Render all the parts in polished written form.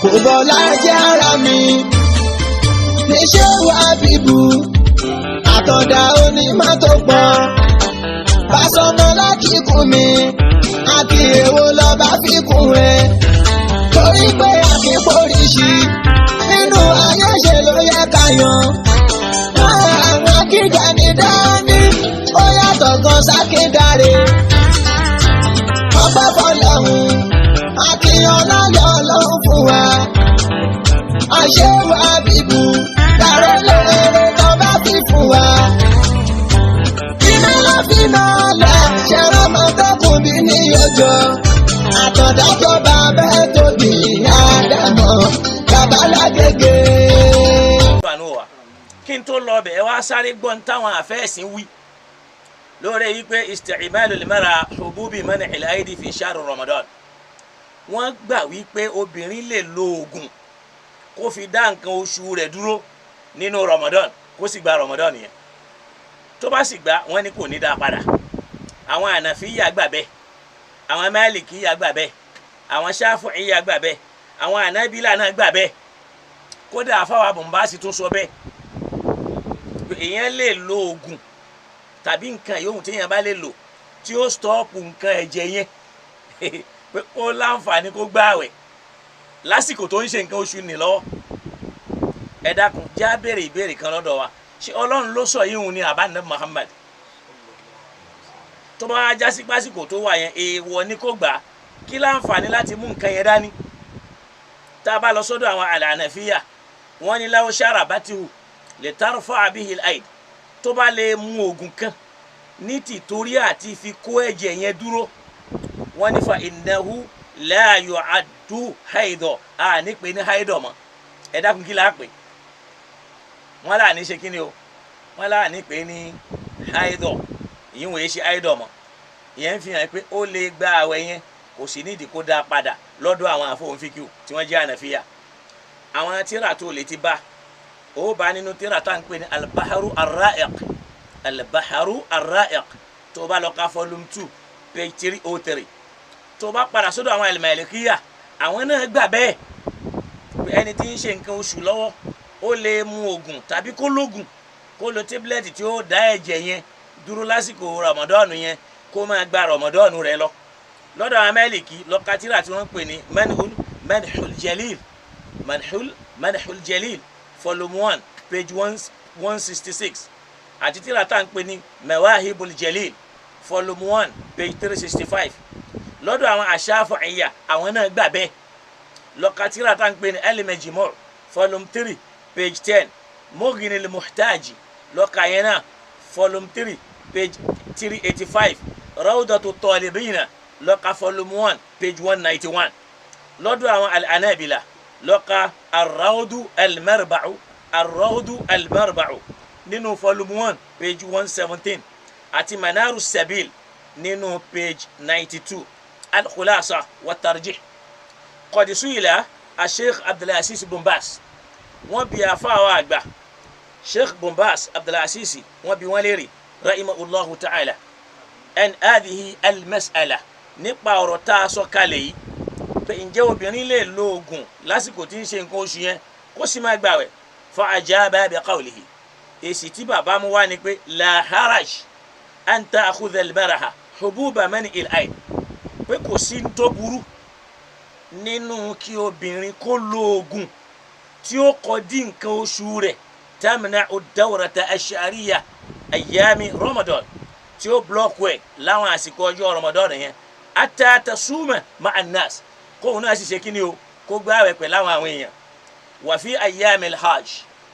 kò bọ́lá jẹ́ ara mi níṣẹ́ wà bíbù àtọ̀dá onímọ̀ tó pọ̀ Pasuma láti kún mi àti èwo lọ́ba fi kún rẹ̀ torí pé àkíkóríṣi nínú ayé ṣe ló yẹ ká yan àwọn akíjà ní dání ó yàtọ̀ gan sákídáre ọpẹ́ fọ́lọ́run àkíyàn láyọ̀ ọlọ́run fún wa àṣewà bíbù dàrẹ́ lóore tó bá fi fún wa iná ló fi máa lẹ̀ ṣẹ́rọ mọ́tòkùn bí ní ọjọ́ àtọ̀dá tó bá bẹ́ẹ̀ tóbi àdàmọ́ babalágége. kí n tó lọ bẹ̀ ẹ wá sáré gbọ́n táwọn àfẹ́ẹ̀sìn wí lórí wípé isti'malu al-mar'a hububi man'i al-aidi fi shahr Ramadan wọ́n gbà wípé obìnrin lè lo oògùn kó fi dá nǹkan oṣù rẹ̀ dúró nínú Ramadan kó sì gba Ramadan yẹn tó bá sì gbà wọ́n ní kò ní dá padà àwọn Hanafiya gbà bẹ́ẹ̀ àwọn Malikiya gbà bẹ́ẹ̀ àwọn Shafi'iyya gbà bẹ́ẹ̀ àwọn Hanabila náà gbà bẹ́ẹ̀ kódà àfáwà Bombasi tún sọ bẹ́ẹ̀ èèyàn lè lo oògùn tàbí nǹkan yòówù tí èèyàn bá lè lò tí ó stọ́ọ̀pù nǹkan ẹ̀jẹ̀ yẹn pé ó láǹfààní kó gbààwẹ̀ lásìkò tó ń ṣe nǹkan oṣù nì lọ́wọ́ ẹ dákun já béèrè ìbéèrè kan lọ́dọ̀ wa ṣé Ọlọ́run ló sọ yíhun ní àbáńdá Muhammad tó bá wá jásí pásìkò tó wà yẹn èèwọ̀ ni kó gbà kí láǹfààní láti mú nǹkan yẹn dání tá a bá lọ sọ́dọ̀ àwọn Hanafiya wọ́n ní law sharabatihu li tarfa'a bihi al-aid tó bá lè mú oògùn kan ní tìtorí àti fi kó ẹ̀jẹ̀ yẹn dúró wọ́n ní fa innahu la yu'addu haidọ̀ a ní pé ní haidọ̀ mọ́ ẹ dákun kí láà pé wọ́n láà ní ṣe kí ni o wọ́n láà ní pé ní haidọ̀ ìyín wòye ṣe haidọ̀ mọ́ ìyẹn fi hàn pé ó lè gba àwẹ̀ yẹn kò sì nídìí kó dá padà lọ́dọ̀ àwọn àfọwọ́nfíkìú tí wọ́n jẹ́ Hanafiya àwọn tíra tó lè ti bá ó bá nínú tíra tá à ń pè ní al-Bahru ar-Ra'iq al-Bahru ar-Ra'iq tó bá lọ ka volume 2 page 303 tó bá padà sọ́dọ̀ àwọn al-Malikiyya àwọn náà gbà bẹ́ẹ̀ pé ẹni tí ń ṣe nǹkan oṣù lọ́wọ́ ó lè mu oògùn tàbí kó lóògùn kó lo tíbílẹ̀tì tí ó dá ẹ̀jẹ̀ yẹn dúró lásìkò Ramadan yẹn kó máa gba Ramadan rẹ̀ lọ lọ́dọ̀ àwọn Maliki lọ́ka tíra tí wọ́n ń pè ní Manhul Jalil Manhul Jalil volume 1 page 166 àti tíra tá à ń pè ní Mawahibul Jalil volume 1 page 365 lọ́dọ̀ àwọn Shafi'iyya àwọn náà gbà bẹ́ẹ̀ lọ́ka tíra tá à ń pè ní Al-Majmu' volume 3 page 10 Mughni al-Muhtaji lọ́ka yẹn náà volume 3 page 385 Rawdatu Talibina lọ́ka volume 1 page 191 lọ́dọ̀ àwọn Al-Hanabila lọ́ka Ar-Rawdu al-Marba'u Ar-Rawdu al-Marba'u nínú volume 1 page 117 àti Manaru Sabil nínú page 92 Al-Khulasa wa Tarjih qad su'ila Sheikh Abdul Aziz Bin Baz wọ́n bi àfáà àgbà Sheikh Bin Baz Abdul Aziz wọ́n bi wọ́n léèrè rahimahullahu ta'ala an hadhihi al-mas'ala nípa ọ̀rọ̀ tá a sọ kalẹ̀ yìí pé ǹjẹ́ obìnrin lè lo oògùn lásìkò tí ń ṣe nǹkan oṣù yẹn kó sì máa gbàwẹ̀ fa ajaba bi qawlihi èsì tí bàbá mú wá ni pé la haraj an ta'khudha al-mar'a hububa man'i al-aid pé kò sí tó burú nínú kí obìnrin kó lo oògùn tí ó kọ dí nǹkan oṣù rẹ̀ tamna'u ad-dawrata ash-sha'riyya ayyami Ramadan tí ó blọ́ọ̀kù ẹ̀ láwọn àsìkò ọjọ́ Ramadan yẹn hatta tasuma ma'a an-nas kóun náà sì ṣe kí ni o kó gbààwẹ̀ pẹ̀lú àwọn èèyàn wa fi ayyami al-hajj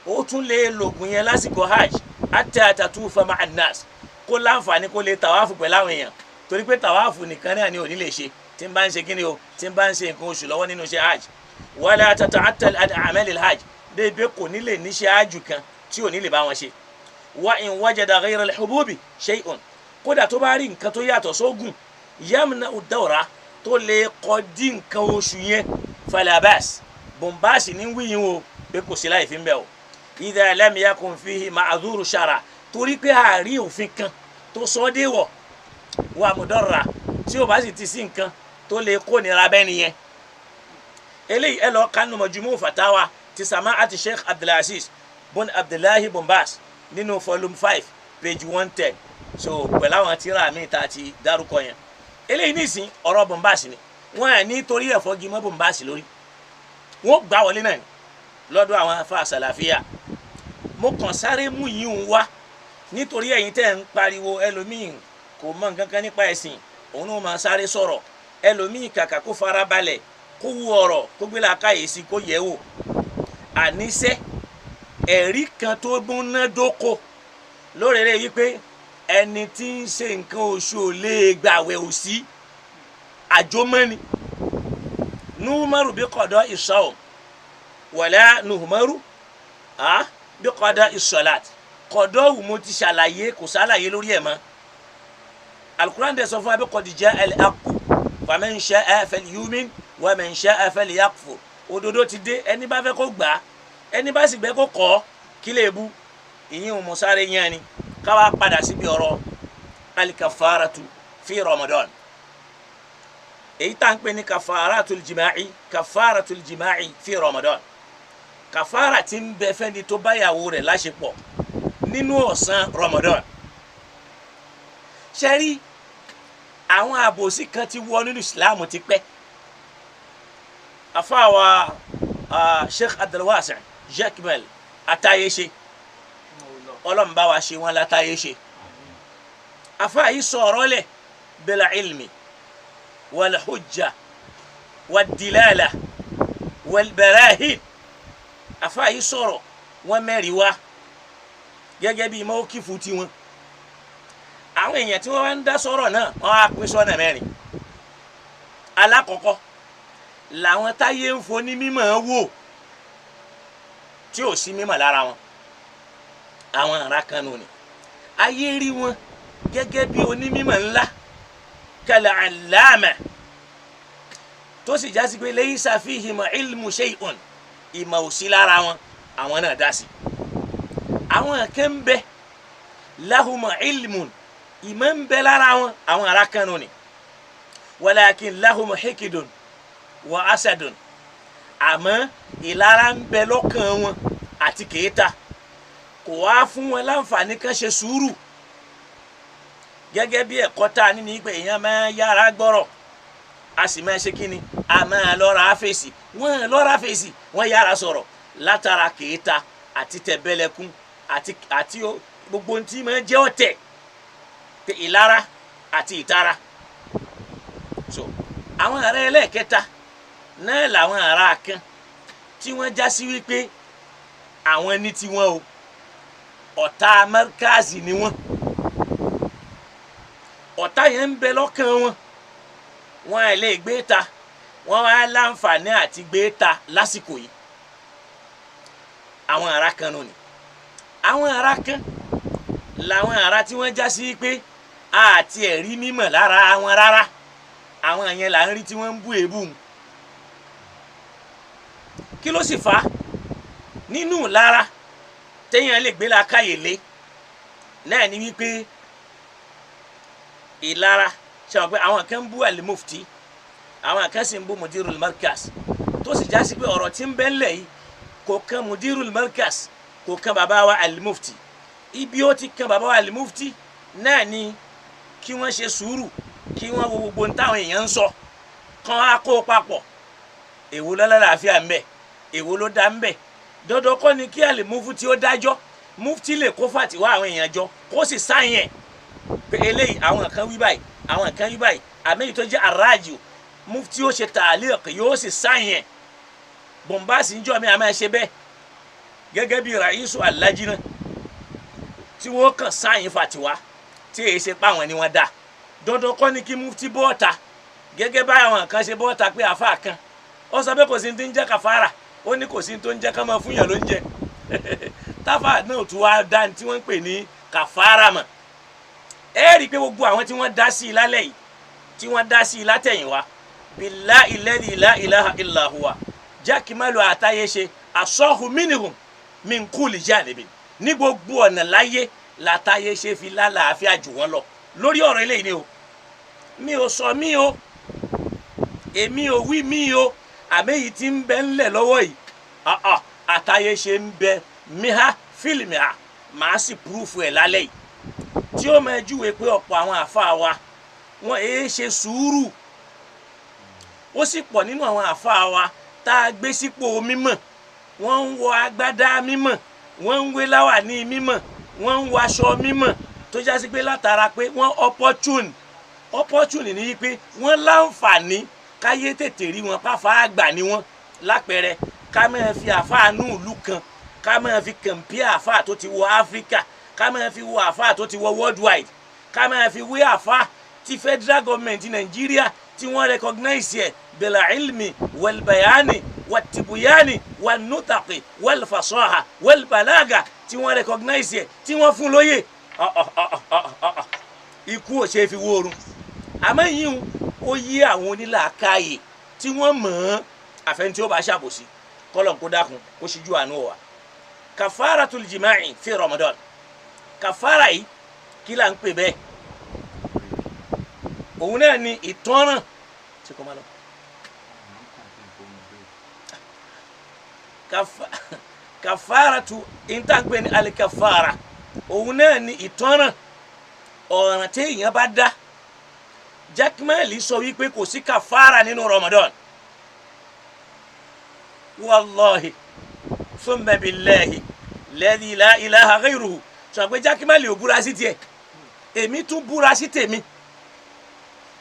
ó tún lè lògùn yẹn lásìkò hajj hatta tatufa ma'a an-nas kó láǹfààní kó lè tàwáfù pẹ̀lú àwọn èèyàn torí pé tàwáfù nìkan náà ni ò ní lè ṣe tí ń bá ń ṣe kí ni o tí ń bá ń ṣe nǹkan oṣù lọ́wọ́ nínú iṣẹ́ hajj wala tata'attal an a'mal al-hajj débi kò ní lè níṣẹ́ hajj kan tí ò ní lè bá wọn ṣe wa in wajada ghayra al-hububi shay'un kódà tó bá rí nǹkan tó yàtọ̀ sógùn yamna'u ad-dawra tó lè kọ́ dí nǹkan oṣù yẹn fala bas Bombasi ní wíyìn o pé kò sí láì fi ń bẹ̀ o idha lam yakun fihi ma'dhuru shar'a torí pé àárí òfin kan tó sọ ọ́ déwọ̀ wà mudarra tí ó bá sì ti sí nǹkan tó lè kó nira bẹ́ẹ̀ nìyẹn eléyìí ẹ lọ kánú Majmu' Fatawa ti Sama'ati Sheikh Abdulaziz bun Abdullahi bun Baz nínú volume 5 page 110 so pẹ̀lú àwọn tírà mi ta ti dárúkọ yẹn eléyìí nísìn ọ̀rọ̀ bun Baz ni wọ́n à ní torí ẹ̀fọ́ gímọ́ bun Baz lórí wọ́n gbá wọlé náà ni lọ́dọ̀ àwọn afa Salafiya mo kàn sáré mú yìí ń wá nítorí ẹ̀yin tẹ́ ń pariwo ẹlòmíì kò mọ nǹkan kan nípa ẹ̀sìn òun náà máa sáré sọ̀rọ̀ ẹlòmíì kàkà kó fara balẹ̀ kó wu ọ̀rọ̀ kó gbé làákàyèsí kó yẹ̀ wò àníṣe ẹ̀rí kan tó múnádóko lórí rẹ̀ yìí pé ẹni tí ń ṣe nǹkan oṣù ò lè gbàwẹ̀ òsì àjọmọ́ni nuhumaru bí qada ìṣàwọ̀ wala nuhumaru bí qada ìṣọ̀lát kọ̀dọ̀ wù mo ti ṣàlàyé kò ṣàlàyé lórí ẹ̀ mọ́ alukuran dẹ̀ sọ fún wa bí qad jaa al-haqqu faman sha'a falyu'min wa man sha'a falyakfur òdodo ti dé ẹni bá fẹ́ kó gbà ẹni bá sì gbẹ́ kó kọ̀ kí lè bu ìyín ò mọ sáré yẹn ni káwá padà síbi ọ̀rọ̀ alikafaratu fi Ramadan èyí tá ń pè ní kafaratul jima'i fi Ramadan kafara tí ń bẹ fẹ́ni tó báyàwó rẹ̀ láṣepọ̀ nínú ọ̀sán Ramadan ṣẹ́rí àwọn àbòsí kan ti wọ nínú Islam ti pẹ́ afáwa Sheikh Abdulwasi Jekmel atayese Ọlọ́run bá wa ṣe wọn látayese afá yìí sọ̀rọ̀ lẹ̀ bil ilmi wal hujja wad dilala wal barahin afá yìí sọ̀rọ̀ wọn mẹ́rin wá gẹ́gẹ́ bí mawqifu tiwọn àwọn èèyàn tí wọ́n wá ń dá sọ̀rọ̀ náà wọ́n á pín sọ́nà mẹ́rin alákọ̀ọ́kọ́ làwọn táyé ń foni mímọ̀ wò tí ò sí mímọ̀ lára wọn àwọn ará kan nù ni ayé rí wọn gẹ́gẹ́ bí onímímọ̀ ńlá kal allama tó sì já sí pé laysa fihim ilmu shay'un ìmọ̀ ò sí lára wọn àwọn náà dá sí àwọn kan ń bẹ lahum ilmun ìmọ̀ ń bẹ lára wọn àwọn ará kan nù ni walakin lahum hikidun wa asadun àmọ́ ìlara ń bẹ lọ́kàn wọn àti kèéta kò wá fún wọn láǹfààní kan ṣe sùúrù gẹ́gẹ́ bí ẹ̀kọ́ tá a ní ní pé èèyàn máa yára gbọ́rọ̀ a sì máa ṣe kíni a máa lọ́ra fèsì wọ́n lọ́ra fèsì wọ́n yára sọ̀rọ̀ látara kèéta àti tẹ̀bẹ́lẹ́kún àti gbogbo ohun tí máa jẹ́ ọ̀tẹ̀ pé ìlara àti ìtara so àwọn ará ẹlẹ́ẹ̀kẹta náà làwọn ará kan tí wọ́n já sí wípé àwọn ní tiwọn o ọ̀tá mẹ́ríkàzì ni wọ́n ọ̀tá yẹn ń bẹ lọ́kàn wọn wọn à lè gbé ta wọn á láǹfààní àti gbé ta lásìkò yìí àwọn ará kan nù ni àwọn ará kan làwọn ará tí wọ́n já sí pé àti ẹ̀rí mímọ̀ lára wọn rárá àwọn yẹn là ń rí tí wọ́n ń bú èébú kí ló sì fà á nínú lára téèyàn lè gbé làákàyè lé náà ni wípé ìlara ṣe wọn pé àwọn kan ń bú al-mufti àwọn kan sì ń bú mudirul markaz tó sì já sí pé ọ̀rọ̀ tí ń bẹ ńlẹ̀ yìí kò kan mudirul markaz kò kan bàbá wa al-mufti ibi ó ti kan bàbá wa al-mufti náà ni kí wọ́n ṣe sùúrù kí wọ́n wo gbogbo táwọn èèyàn ń sọ kán á kó papọ̀ èwo lálàáfíà ń bẹ èwo ló dá ń bẹ dandan kọ́ ni kí al-mufti ó dájọ́ mufti lè kó fàtiwá àwọn èèyàn jọ kó sì sáyẹn pé eléyìí àwọn kan wí báyìí àwọn kan wí báyìí àmì tó jẹ́ aráàjù mufti ó ṣe tààlíq yóò sì sáyẹn Bombasi ń jọ mi àmọ́ ẹ ṣe bẹ́ẹ̀ gẹ́gẹ́ bí raisu alájínà tí wọ́n kàn sáyẹn fàtiwá tí èyí ṣe pa àwọn ni wọ́n dá dandan kọ́ ni kí mufti bọ́ọ̀ta gẹ́gẹ́ bá àwọn kan ṣe bọ́ọ̀ta pé àfa kan ó sọ pé kò sí ní tó ń jẹ́ kàfàrà ó ní kò sí ní tó ń jẹ́ ká máa fún yàn lóúnjẹ táfà náà tún wá dá ní tí wọ́n ń pè ní kàfàrà mọ̀ ẹ rí i pé gbogbo àwọn tí wọ́n dá sí i lálẹ́ yìí tí wọ́n dá sí i látẹ̀yìnwá billahi alladhi la ilaha illa huwa jákèmálò àtayéṣe asọ́hu minhum min kulli janibin ní gbogbo ọ̀nà láyé látayéṣe fi lálàáfíà jù wọ́n lọ lórí ọ̀rọ̀ eléyìí ni o mi ò sọ mí o èmi ò wí mí o àmẹ́yìí tí ń bẹ ńlẹ̀ lọ́wọ́ yìí àtàyè ṣe ń bẹ miha fílmìà màá sì púrúfù ẹ̀ lálẹ́ yìí tí ó máa júwe pé ọ̀pọ̀ àwọn àfáà wa wọn èé ṣe sùúrù ó sì pọ̀ nínú àwọn àfáà wa tá a gbé sípò mímọ̀ wọ́n ń wọ agbádá mímọ̀ wọ́n ń wé láwàní mímọ̀ wọ́n ń wọ aṣọ mímọ̀ tó jásí pé látara pé wọ́n opportune ní pé wọ́n láǹfààní káyé tètè rí wọn pàfà àgbà ni wọ́n lápẹẹrẹ ká máa fi àfáà nù ìlú kan ká máa fi kàmpíà àfáà tó ti wọ áfíríkà ká máa fi wọ àfáà tó ti wọ worldwide ká máa fi wé àfáà tí federal government nàìjíríà tí wọ́n recognize ẹ̀ bẹ̀là ilmi wẹ̀lbẹ̀yàní wàtìbùyàní wànútàkì wẹ̀lfàṣọ́hà wẹ̀lbàlágà tí wọ́n recognize ẹ̀ tí wọ́n fún lóyè ikú ò ṣe fi wóorun àmọ́ yìí ó yí àwọn onílàákàyè tí wọ́n mọ̀ ọ́n àfẹn tí ó bá ṣàbòsí kọ́lọ̀ kó dákun kó ṣíjú àánú wa kàfàràtul jìmáì fi Ramadan kàfàrà yìí kí là ń pè bẹ́ẹ̀ òun náà ni ìtọ́ràn tí kò má lọ kàfàràtu ìtàgbẹ́ ní alikàfàrà òun náà ni ìtọ́ràn ọ̀ràn tí èèyàn bá dá Jaqmal sọ wípé kò sí kàfàrà nínú Ramadan wallahi thumma billahi ladhi la ilaha ghayruhu sọ pé Jaqmal ò búra sí tiẹ̀ èmi tún búra sí tèmi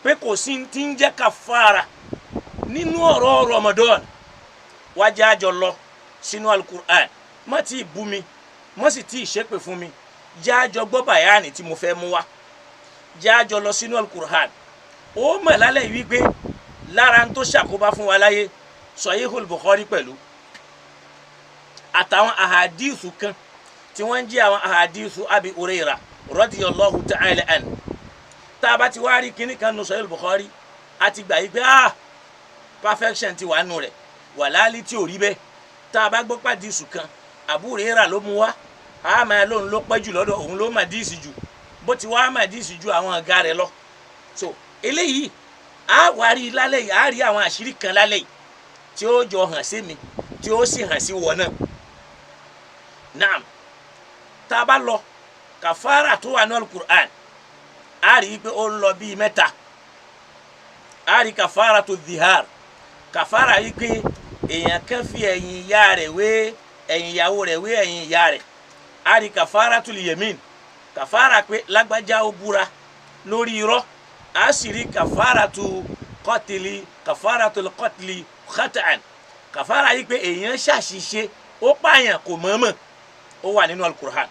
pé kò sí tí ń jẹ́ kàfàrà nínú ọ̀rọ̀ Ramadan wájà àjọ lọ sínú alukur'an má ti bú mi má sì ti ṣépè fún mi jáàjọ gbọ́ bàyáàní tí mo fẹ́ mú wá jáàjọ lọ sínú alukur'an ó mọ̀ lálẹ́ yìí wípé lára ń tó ṣàkóbá fún wa láyé Sahihul Bukhari pẹ̀lú àtàwọn ahadithu kan tí wọ́n ń jẹ́ àwọn ahadithu Abi Hurairah radiyallahu ta'ala anhu tá a bá ti wá rí kíní kan nù Sahihul Bukhari a ti gbà yí pé perfection ti wà nù rẹ̀ wà láàlí tí ò rí bẹ́ẹ̀ tá a bá gbọ́ pàdísù kan Abu Hurairah ló mú wá a máa lóun ló pẹ́ jù lọ́dọ̀ òun ló mà díìsì jù bó ti wá mà díìsì ju àwọn ọ̀gá rẹ̀ lọ so eléyìí a wá rí lálẹ́ yìí a rí àwọn àṣírí kan lálẹ́ yìí tí ó jọ hàn sí mi tí ó sì hàn sí wọn náà naam tá a bá lọ kàfàrà tó wà ní alukur'an a rí pé ó ń lọ bíi mẹ́ta a rí kàfàrà tó zihar kàfàrà yìí pé èèyàn kan fi ẹ̀yìn ìyá rẹ̀ wé ẹ̀yìn ìyàwó rẹ̀ wé ẹ̀yìn ìyá rẹ̀ a rí kàfàrà tó yemin kàfàrà pé lágbájá ó búra lórí irọ́ a sì rí kàfàrà tó kọ́tìlì kàfàrà tó kọ́tìlì khata'an kàfàrà yìí pé èèyàn ṣàṣìṣe ó pààyàn kò mọ̀ọ́mọ̀ ó wà nínú alukur'an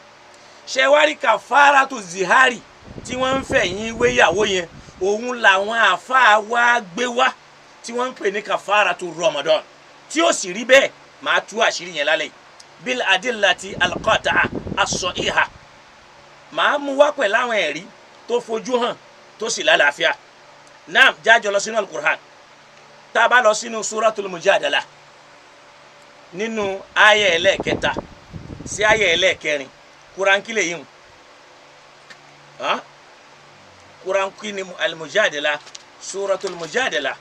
ṣe wá rí kàfàrà tó zihari tí wọ́n ń fẹ̀yìn wéyàwó yẹn òun làwọn àáfàá wá gbé wá tí wọ́n ń pè ní kàfàrà tó Ramadan tí ó sì rí bẹ́ẹ̀ máa tú àṣírí yẹn lálẹ́ bil adillati alqata'a as-sahiha máa mú wá pẹ̀lú àwọn ẹ̀rí tó fojú hàn tó sì lálàáfíà náà jájọ lọ sínú alukur'an tá a bá lọ sínú suratul mujadala nínú ayé ẹlẹ́ẹ̀kẹta sí ayé ẹlẹ́ẹ̀kẹrin kurankile yìí kurankini al-mujadala suratul mujadala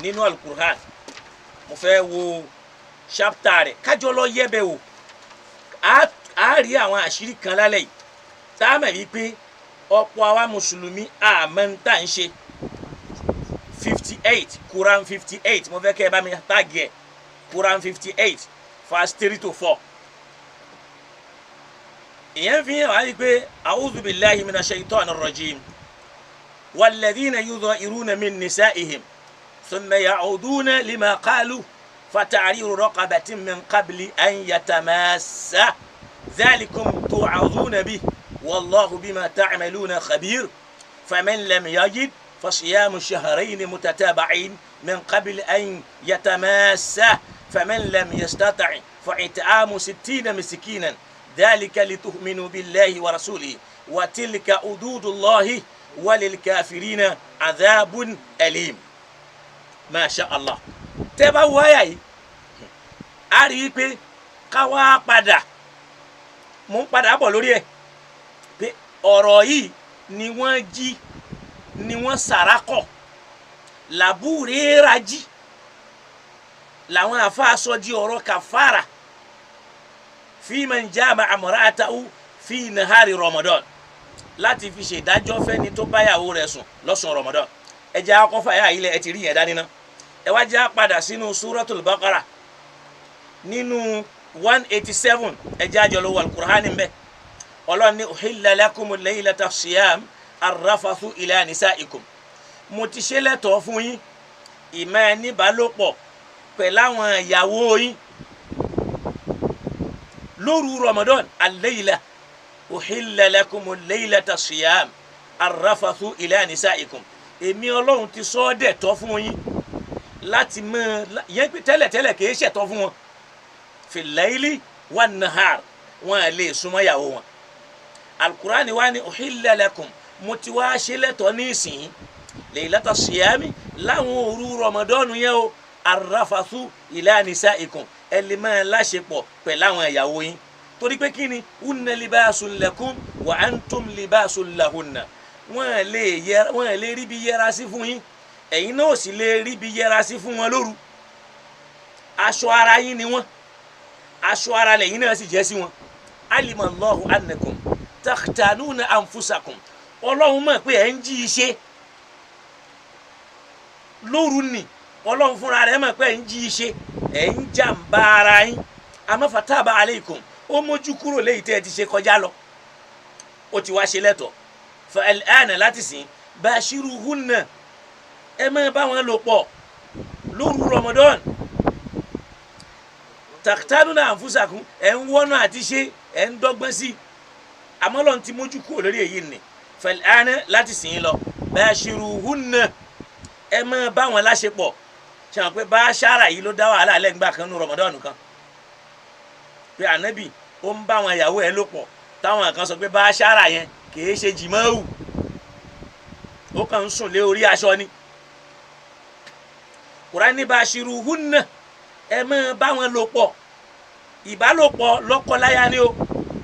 nínú alukur'an mo fẹ́ wo ṣápítà rẹ̀ kájọ lọ yẹ̀bẹ̀ wò a rí àwọn àṣírí kan lálẹ́ yìí tá a mọ̀ wípé ọ̀pọ̀ àwa mùsùlùmí àmọ́ ń tà ń ṣe 58 Quran 58 mo fẹ́ kẹ́ ẹ bá mi tàgì ẹ̀ Quran 58 verse 3 to 4 ìyẹn fi hàn wá wípé a'udhu billahi minash shaitanir rajim walladhina yudha'iruna min nisa'ihim ثم يعودون لما قالوا فتعرير رقبة من قبل أن يتماسا ذلكم توعظون به والله بما تعملون خبير فمن لم يجد فصيام شهرين متتابعين من قبل أن يتماسا فمن لم يستطع فإطعام 60 مسكينا ذلك لتؤمنوا بالله ورسوله وتلك حدود الله وللكافرين عذاب أليم Masha Allah tẹ́ bá wáyà yìí a rí i pé ká wá padà mú padà bọ̀ lórí ẹ̀ pé ọ̀rọ̀ yìí ni wọ́n jí ni wọ́n sàrákọ̀ làbúrẹ́ra jí làwọn àfáà sọ di ọ̀rọ̀ kàfàrà fi man jama'a imra'atahu fi nahari Ramadan láti fi ṣèdájọ́ fẹ́ni tó báyàwó rẹ̀ sùn lọ́sàn Ramadan. ẹ jẹ́ akọ́fà yà ilẹ̀ ẹ ti rí yẹn dání ná. ẹ wá jẹ́ padà sínú suratul Baqara nínú 187 ẹ jẹ́ àjọlówó al-Qur'ani mbẹ́. Ọlọ́run ní uhilla lakumul laylata siyam arrafathu ila nisaikum. mo ti ṣe lẹ́tọ̀ọ́ fún yín ìmọ̀ ẹni bálòpọ̀ pẹ̀lú àwọn ìyàwó yín lóru Ramadan al-layla uhilla lakumul laylata siyam arrafathu ila nisaikum. èmi Ọlọ́run ti sọ ọ́ dẹ̀tọ́ fún yín láti mọ yẹn pé tẹ́lẹ̀tẹ́lẹ̀ kì í ṣẹ̀tọ́ fún wọn fil layli wan nahar wọn lè súnmọ́ ìyàwó wọn. Al-Qur'ani wa ni uhilla lakum mo ti wá ṣe lẹ́tọ̀ọ́ ní ìsìn laylata siyami láwọn òru Ramadan yẹn o arrafathu ila nisaikum ẹ lè máa láṣepọ̀ pẹ̀lú àwọn ìyàwó yín torí pé kí ni hunna libasun lakum wa antum libasun lahunna wọn lè rí bí yẹra sí fún yín ẹ̀yin náà sì lè rí bí yẹra sí fún wọn lóru. aṣọ ara yín ni wọn aṣọ ara lẹ́yìn náà sì jẹ́ sí wọn. alima Allahu annakum takhtanuna anfusakum Ọlọ́run mọ̀ pé ẹ̀ ń jí iṣẹ́ lóru ni Ọlọ́run fúnra rẹ̀ mọ̀ pé ẹ̀ ń jí iṣẹ́ ẹ̀ ń jàǹbá ara yín àmọ́ fataba aleikum ó mójú kúrò léyìí tẹ́ ẹ ti ṣe kọjá lọ ó ti wá ṣe lẹ́tọ̀ọ́ fa al-ana láti sìn bashiruhunna ẹ máa bá wọn lò pọ̀ lóru Ramadan takhtanuna anfusakum ẹ̀ ń wọ́nà àti ṣe ẹ̀ ń dọ́gbọ́n sí àmọ́ Ọlọ́run ti mójú kúrò lórí èyí ni fa al-ana láti sìn lọ bashiruhunna ẹ máa bá wọn láṣepọ̀ ṣe wọn pé bá ṣára yìí ló dá wàhálà lẹ́gbàá kan ní Ramadan kan pé ànábì ó ń bá àwọn ìyàwó ẹ lò pọ̀ táwọn kan sọ pé bá ṣára yẹn kìí ṣe jìmọ́wù ó kàn ń sùn lé orí aṣọ ni. Kùránì bashiruhunna ẹ máa bá wọn lò pọ̀ ìbálòpọ̀ lọ́kọláya ni o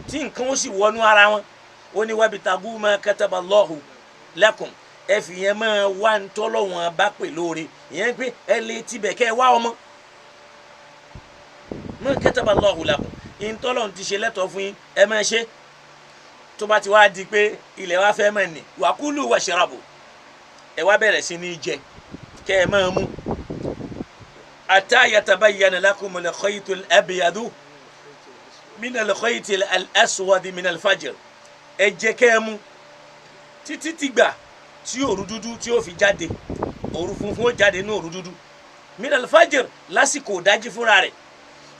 tí nǹkan ó sì wọnú ara wọn ó ní wabtagu ma kataballahu lakum ẹ fi yẹn máa wá ń tọ́lọ̀ wọn bá pè lóore ìyẹn pé ẹ lè tibẹ̀ kẹ́ ẹ wá ọmọ ma kataballahu lakum ìtọ́lọ̀ ti ṣe lẹ́tọ̀ọ́ fún yín ẹ máa ṣe tó bá ti wá di pé ilẹ̀ wa fẹ́ mọ̀ ní wàkúlù washrabu ẹ wá bẹ̀rẹ̀ sí ní jẹ kẹ́ ẹ máa mú hatta yatabayyana lakumul khaytul abyadu minal khaytil aswadi minal fajr ẹ jẹ kẹ́ ẹ mú títí tìgbà tí òru dúdú tí ó fi jáde òru funfun ó jáde ní òru dúdú minal fajr lásìkò dájí fúnra rẹ̀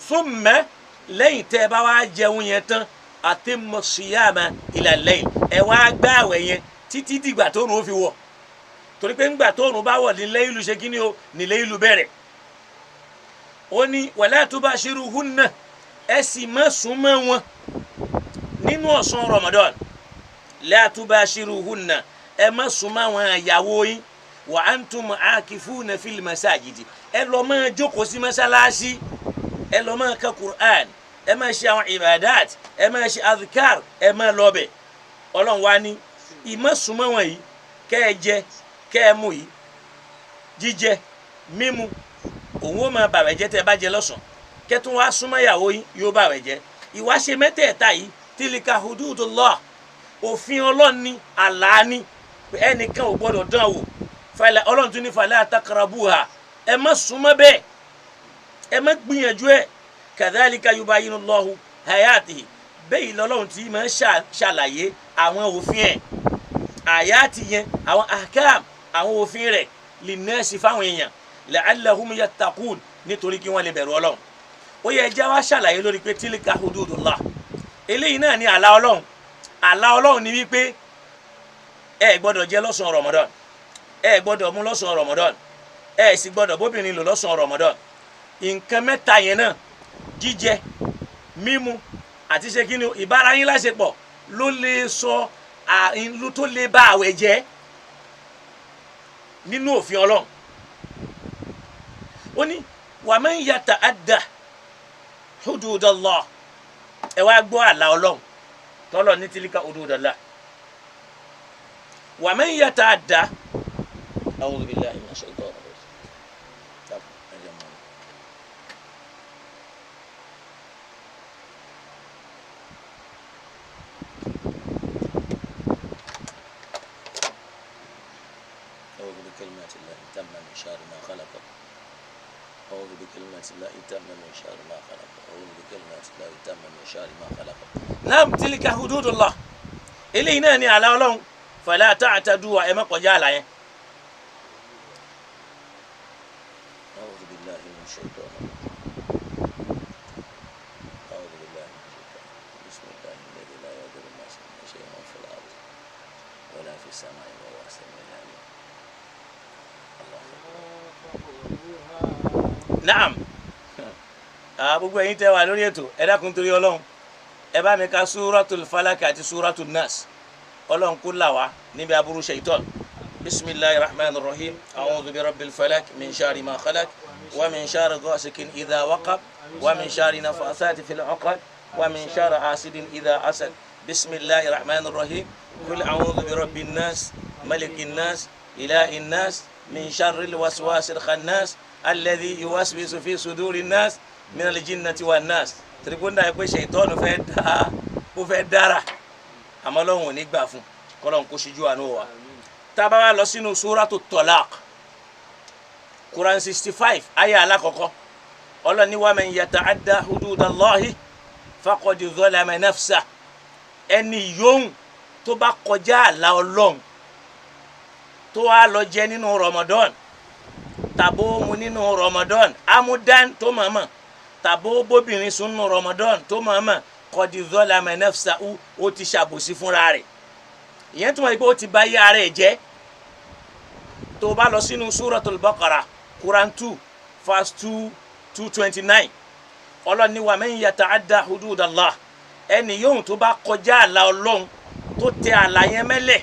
summa lẹ́yìn tẹ́ ẹ bá wá jẹun yẹn tán atimmu siyama ila layl ẹ wá gbààwẹ̀ yẹn títí dìgbà tóòrùn ó fi wọ̀ torí pé ńgbà tóòrùn bá wọ̀ ní laylu ṣe kí ni o ní laylu bẹ̀rẹ̀ ó ní wala tubashiruhunna ẹ sì má súnmọ́ wọn nínú ọ̀sán Ramadan la tubashiruhunna ẹ má súnmọ́ àwọn ìyàwó yín wa antum aakifuna fil masajidi ẹ lọ máa jókòó sí mọ́sálásí ẹ lọ máa ka Qur'an ẹ máa ṣe àwọn ibadat ẹ máa ṣe adhkar ẹ máa lọ bẹ̀ Ọlọ́run wá ní ìmọ̀súnmọ́ wọn yìí kẹ́ ẹ jẹ kẹ́ ẹ mú yìí jíjẹ mímu òun ó máa bàwẹ̀ jẹ́ tẹ́ ẹ bá jẹ lọ́sàn kẹ́ tún wá súnmọ́ ìyàwó yín yóò bàwẹ̀ jẹ́ ìwà ṣe mẹ́tẹ̀ẹ̀ta yìí tilika hududullah òfin Ọlọ́run ní àlá ní ẹnìkan ò gbọ́dọ̀ dán wò Ọlọ́run tún ní fala taqrabuha ẹ má súnmọ́ bẹ́ẹ̀ ẹ má gbìyànjú ẹ kadhalika yubayinu Allahu hayatihi bẹ́ẹ̀ lọ́lọ́run tí máa ṣàlàyé àwọn òfin ẹ̀ àyàtì yẹn àwọn ahkam àwọn òfin rẹ̀ linnasi fáwọn èèyàn la'allahum yattaqun nítorí kí wọ́n lè bẹ̀rù Ọlọ́run ó yẹ ẹjẹ́ wá ṣàlàyé lórí pé tilka hududullah eléyìí náà ní àlá Ọlọ́run ní wípé ẹ gbọ́dọ̀ jẹ lọ́sàn Ramadan ẹ gbọ́dọ̀ mú lọ́sàn Ramadan ẹ sì gbọ́dọ̀ bóbìnrin lò lọ́sàn Ramadan nǹkan mẹ́ta yẹn náà jíjẹ mímu àti ṣe kí ni ìbára yín láṣepọ̀ ló lè sọ ló tó lè bá àwẹ̀ jẹ́ nínú òfin Ọlọ́run ó ní wa man yata'adda hududallah ẹ wá gbọ́ àlà Ọlọ́run tọ́lọ̀ ní tilka hududallah wa man yata'adda a'udhu billahi minash shaitanir rajim sharri ma khalaq. Naam, tilka hududullah. Eléyìí náà ni àlà Ọlọ́run. Fala ta'taduha, ẹ má kọjá àlà yẹn. A'udhu billahi minash shaitani rajim. A'udhu billahi minash shaitani. Bismillahi alladhi la yadurru ma'a ismihi shay'un fil ardi wa la fis samai wa huwa as-sami'ul 'alim. Naam. Gbogbo ẹ̀yin tẹ́ wà lórí ètò, ẹ dákun torí Ọlọ́run. Ẹ bá mi ka suratul falak àti suratul nas. Ọlọ́run kó là wá níbi aburú shaitan. Bismillahir rahmanir rahim. A'udhu bi rabbil falak min sharri ma khalaq wa min sharri ghasikin idha waqab wa min sharri nafathati fil 'uqad wa min sharri hasidin idha hasad. Bismillahir rahmanir rahim. Qul a'udhu bi rabbin nas, malikin nas, ilahin nas, min sharril waswasil khannas alladhi yuwaswisu fi sudurin nas min al-jinnati wan nas. Tribunda pé shaitan fẹ́ dára. Àmọ́ Ọlọ́run ò ní gbà fún. K'Ọlọ́run kó ṣíjú àánú wa. Tá bá wá lọ sínú suratu Talaq, Quran 65 aya alákọ̀ọ́kọ́. Ọlọ́run ní wa man yata'adda hududallahi faqad zalama nafsahu. Ẹni yóò tó bá kọjá àlà Ọlọ́run tó wá lọ jẹ nínú Ramadan tàbó mu nínú Ramadan amúdán tó mọ̀ọ́mọ̀ tàbó bóbìnrin sùn nínú Ramadan tó mọ̀ọ́mọ̀ qad zalama nafsahu, ó ti ṣàbòsí fúnra rẹ̀. Ìyẹn túmọ̀ pé ó ti bà yá rẹ̀ jẹ́. Tó bá lọ sínú suratul Baqara Quran 2 verse 229 Ọlọ́run ní wa man yata'adda hududallah, ẹni yóò tó bá kọjá àlà Ọlọ́run tó tẹ àlà yẹn mẹ́lẹ̀,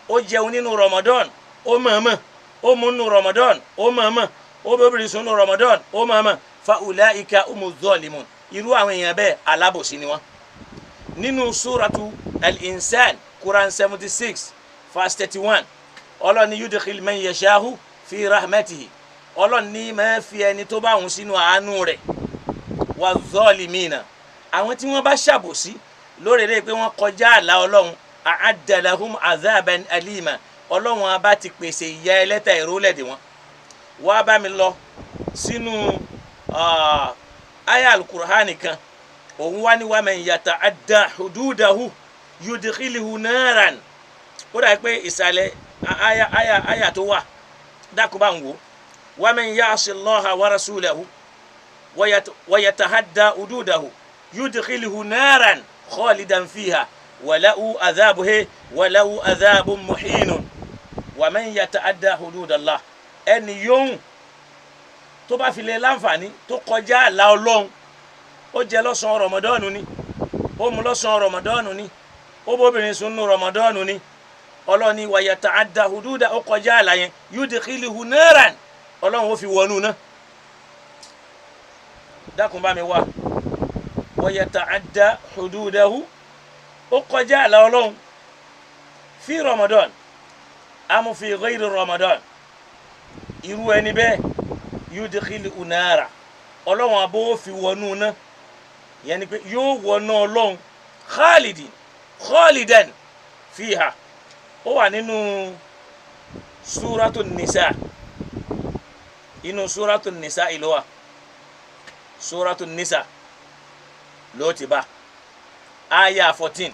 ó jẹun nínú Ramadan ó mọ̀ọ́mọ̀, ó mu nínú Ramadan ó mọ̀ọ́mọ̀, ó bóbìnrin sùn nínú Ramadan ó mọ̀ọ́mọ̀, fa ulaika umuz zalimun. Irú àwọn èèyàn bẹ́ẹ̀ alábòsí ni wọ́n. Nínú suratu al-insan Quran 76 verse 31 Ọlọ́run ní yudkhil man yasha'u fi rahmatihi. Ọlọ́run ní máa fi ẹni tó bá wùn sínú àánú rẹ̀. Wa zalimina, àwọn tí wọ́n bá ṣàbòsí lórí rẹ̀ pé wọ́n kọjá àlà Ọlọ́run, a'adda lahum azaban alima. Ọlọ́run á bá ti pèsè ìyà ẹlẹ́ta ìrólẹ̀dẹ̀ wọn. Wá bá mi lọ sínú aya al-Qur'ani kan. Òun wá ní wa man yata'adda hududahu yudkhilhu naran. Ó dà pé ìsàlẹ̀ aya tó wà dákun bá ń wò. Wa man ya'si Allaha wa rasulahu wa yata'adda hududahu yudkhilhu naran khalidan fiha wa lahu adhabun muhinun. Wa man yata'adda hududallah, ẹni yóò tó bá fi lè láǹfààní tó kọjá àlà Ọlọ́run, ó jẹ lọ́sàn Ramadan ni, ó mu lọ́sàn Ramadan ni, ó bóbìnrin sùn nínú Ramadan ni. Ọlọ́run ní wa yata'adda hududa, ó kọjá àlà yẹn, yudkhilhu naran, Ọlọ́run ó fi wọnú náà. Dákun bá mi wá. Wa yata'adda hududahu, ó kọjá àlà Ọlọ́run fi Ramadan am fi ghayri Ramadan. Irú ẹni bẹ́ẹ̀ yudkhilhu nara, Ọlọ́run abó fi wọnú náà. Yẹn ni pé yóò wọnú Ọlọ́run khalidan fiha. Ó wà nínú suratul nisa, inú suratul nisa ìlú wa, suratul nisa ló ti bá aya 14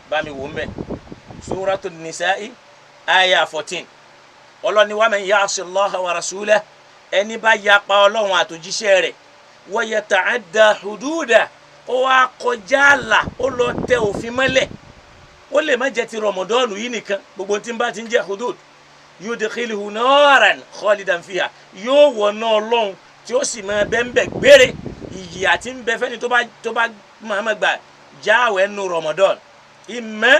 bá mi wò ń bẹ̀. Suratul nisa aya 14 Ọlọ́run ní wa man ya'si Allaha wa rasulahu, ẹni bá yapa Ọlọ́run àtòjíṣẹ́ rẹ̀, wa yata'adda hududa, ó wá kọjá àlà, ó lọ tẹ òfin mọ́lẹ̀. Ó lè má jẹ́ ti Ramadan yìí nìkan, gbogbo tí ń bá ti ń jẹ́ hudud. Yudkhilhu naran khalidan fiha, yóò wọná Ọlọ́run tí ó sì máa bẹ́ńbẹ̀ gbére. Ìyà tí ń bẹ fẹ́ni tó bá máa gbà jáwé nínú Ramadan, imma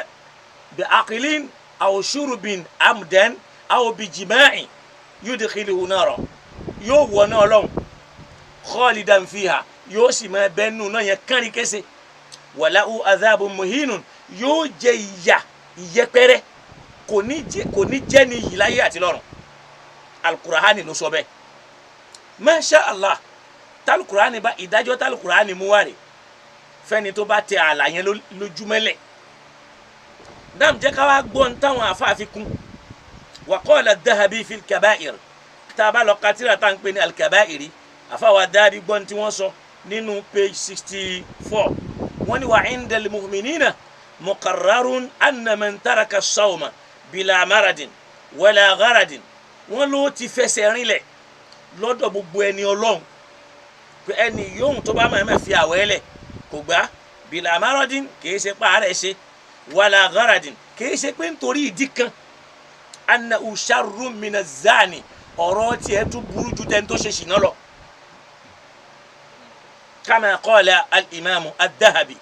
bi aqlin aw shurbin amdan aw bi jima'in, yudkhilhu nara, yóò wọná Ọlọ́run khalidan fiha, yóò sì máa bẹ́nu náà yẹn kárí kése. Wa lahu adhabun muhinun, yóò jẹ ìyà ìyẹpẹrẹ, kò ní jẹ́ ní yìí láyé àti lọ́run. Al-Qur'ani ló sọ bẹ́ẹ̀. Masha Allah, tal-Qur'ani bá ìdájọ́ tal-Qur'ani mú wá rè fẹ́ni tó bá tẹ àlà yẹn lójúmọ́lẹ̀. Dám jẹ́ ká wá gbọ́n táwọn àfáàfi kún. Wa qala ad-Dhahabi fil kaba'ir, tá a bá lọ katira tá à ń pè ní al-kaba'iri, àfáwà Dhahabi gbọ́n tí wọ́n sọ nínú page 64. wọ́n ní wa inda al-mu'minina muqarrarun anna man taraka as-sawma bila maradin wala gharadin wọ́n ló ti fẹsẹ̀ rinlẹ̀ lọ́dọ̀ gbogbo ẹni Ọlọ́run pé ẹni yóò tó bá máa fi àwẹ̀ lẹ̀ kò gbà bila maradin kìí ṣe pa àárẹ̀ ṣe wala gharadin kìí ṣe pé nítorí ìdí kan anna sharrun mina zani ọ̀rọ̀ tiẹ̀ tún burú ju tẹ́ni tó ṣe ṣìnà lọ. kama qala al-imamu ad-Dhahabi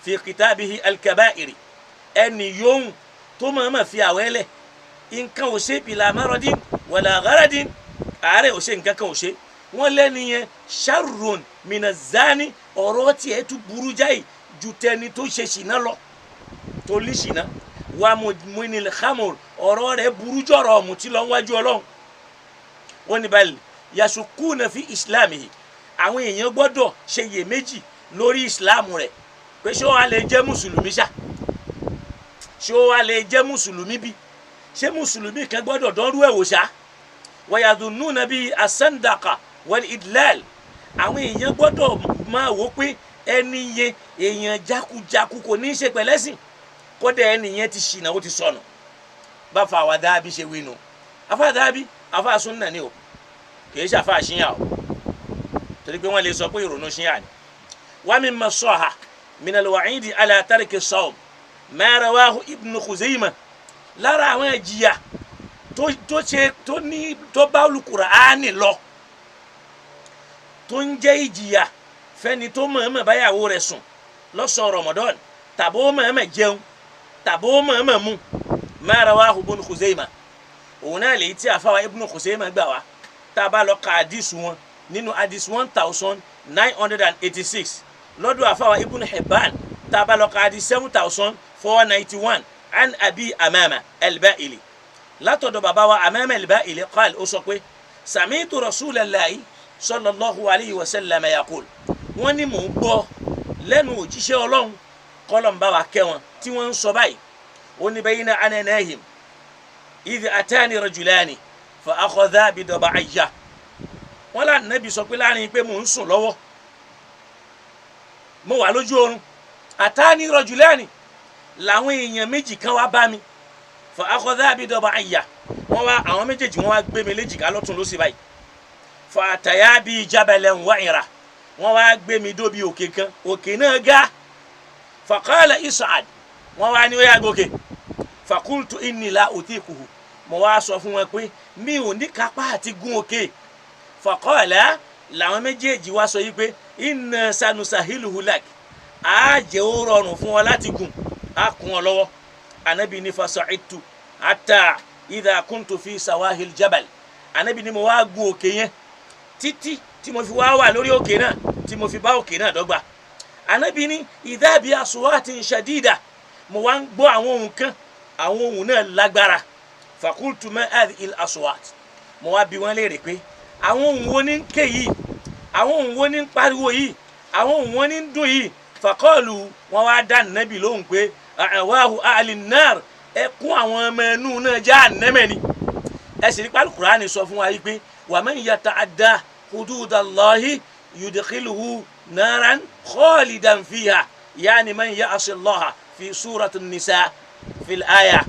fi kitabihi al-kaba'iri ẹni yóò tó máa fi àwẹ̀ lẹ̀ nǹkan ò ṣe bila maradin wala gharadin àárẹ̀ ò ṣe nǹkan kan ò ṣe wọ́n lẹ́ni yẹn sharrun mina zani ọ̀rọ̀ tiẹ̀ tún burú jáì ju tẹ́ni tó ṣe ṣìnà lọ tó lè ṣìnà wa mudminil khamr ọ̀rọ̀ rẹ̀ burú jọ̀rọ̀ ọ̀mùtí lọ wájú Ọlọ́run. wọ́n ní báyìí yasukuna fi islamihi àwọn èèyàn gbọ́dọ̀ ṣe iyèméjì lórí ìsìláàmù rẹ̀ pé ṣé wàá lè jẹ́ mùsùlùmí ṣá ṣé wàá lè jẹ́ mùsùlùmí bí ṣé mùsùlùmí kan gbọ́dọ̀ dánrú ẹ̀wò ṣá wa yadhunnuna bí as-sandaqa wal idlal àwọn èèyàn gbọ́dọ̀ máa wò pé ẹni yẹn èèyàn jákujáku kò ní í ṣe pẹ̀lẹ́sìn kódà ẹni yẹn ti ṣìnà ó ti sọnù bá fa àwọn Dhahabi ṣe wí nu afa Dhahabi afa sunna ni o kì í ṣe afa ṣíyà o torí pé wọ́n lè sọ pé ìrònú ṣíyà ni. wa mimma sahha min al-wa'idi ala tarki as-sawm ma rawahu Ibn Khuzaymah lára àwọn ìjìyà tó bá Al-Qur'ani lọ tó ń jẹ́ ìjìyà fẹ́ni tó mọ̀ọ́mọ̀ báyàwó rẹ̀ sùn lọ́sàn-án Ramadan tàbó mọ̀ọ́mọ̀ jẹun tàbó mọ̀ọ́mọ̀ mu ma rawahu Ibn Khuzaymah òun náà lèyí tí àfáwà Ibn Khuzaymah gbà wá tá a bá lọ ka àdìsù wọn nínú àdìsù 1986 lọ́dọ̀ àfáwà Ibn Hibban tá a bá lọ ka àdìsù 7491 an Abi Amama al-Ba'ili látọ̀dọ̀ bàbá wa Amama al-Ba'ili qal ó sọ pé sami'tu Rasulallahi sallallahu alayhi wa sallam yaqul wọ́n ní mò ń gbọ́ lẹ́nu òjíṣẹ́ Ọlọ́run kọ́lọ́n bá wa kẹ́ wọn tí wọ́n ń sọ báyìí ó ní bayna ana nahim idh atani rajulani fa akhadha bi daba'iyya wọ́n lá Nábì sọ pé láàrin pé mò ń sùn lọ́wọ́ mo wà lójú oorun atani rajulani làwọn èèyàn méjì kan wá bá mi fa akhadha bi daba'iyya wọ́n wá àwọn méjèèjì wọ́n wá gbé mi léjìká lọ́tún lósì báyìí fa ataya bi jabalan wa'ira wọ́n wá gbé mi dóbi òkè kan òkè náà ga fa qala is'ad wọ́n wá ní ó yá gòkè fa qultu inni la utiquhu mo wá sọ fún wọn pé mi ò ní kápá àti gun òkè fa qala làwọn méjèèjì wá sọ yìí pé inna sanusahiluhu lak á jẹ́ ó rọrùn fún wọn láti gùn á kún wọn lọ́wọ́ Ànábì ní fa sa'idtu hatta idha kuntu fi sawahil jabal Ànábì ní mo wá gun òkè yẹn títí tí mo fi wá wà lórí òkè náà tí mo fi bá òkè náà dọ́gba Ànábì ní idha bi aswatin shadida mo wá ń gbọ́ àwọn ohùn kan àwọn ohùn náà lágbára fakultu ma hadhihi al-aswat mo wá bi wọ́n léèrè pé àwọn ohùn wo ní ń ké yìí àwọn ohùn wo ní ń pariwo yìí àwọn ohùn wo ní ń dún yìí faqalu wọ́n wá dá Nábì lóhùn pé awahu ahlin nar ẹkún àwọn ọmọ ẹnu náà jahannama ni ẹ sì rí pé Al-Qur'ani sọ fún wa yìí pé wa man yata'adda hududallahi yudkhiluhu naran khalidan fiha yani man ya'si Allah fi surati an-nisa fi al-aya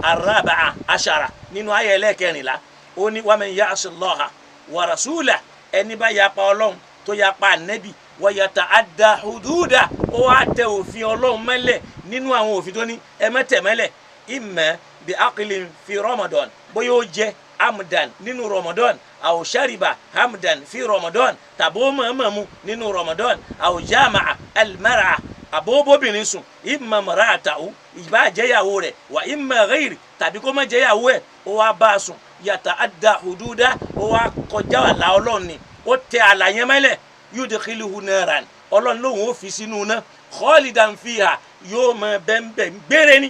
ar-rabi'a ashara nínú aya ẹlẹ́kẹrìnlá ó ní wa man ya'si Allah wa rasulahu ẹni bá yapa Ọlọ́run tó yapa Ànábì wa yata'adda hududa ó wá tẹ òfin Ọlọ́run mẹ́lẹ̀ nínú àwọn òfin tó ní ẹ má tẹ̀ mẹ́lẹ̀ imma bi aqlin fi Ramadan bóyá ó jẹ amdan nínú Ramadan aw shariba hamdan fi Ramadan tàbó mọ̀ọ́mọ̀mú nínú Ramadan aw jama'a al-mar'a àbóbóbìnrin sùn imma mar'atahu ìbá jẹ́yàwó rẹ̀ wà imma ghayri tàbí kó má jẹ́yàwó ẹ̀ ó wá bá a sùn yata'adda hududa ó wá kọjá àlà Ọlọ́run ni ó tẹ àlà yẹn mẹ́lẹ̀ yudkhiluhu naran Ọlọ́run lòun ó fi sínú náà khalidan fiha yóò máa bẹ́ẹ̀ gbére ni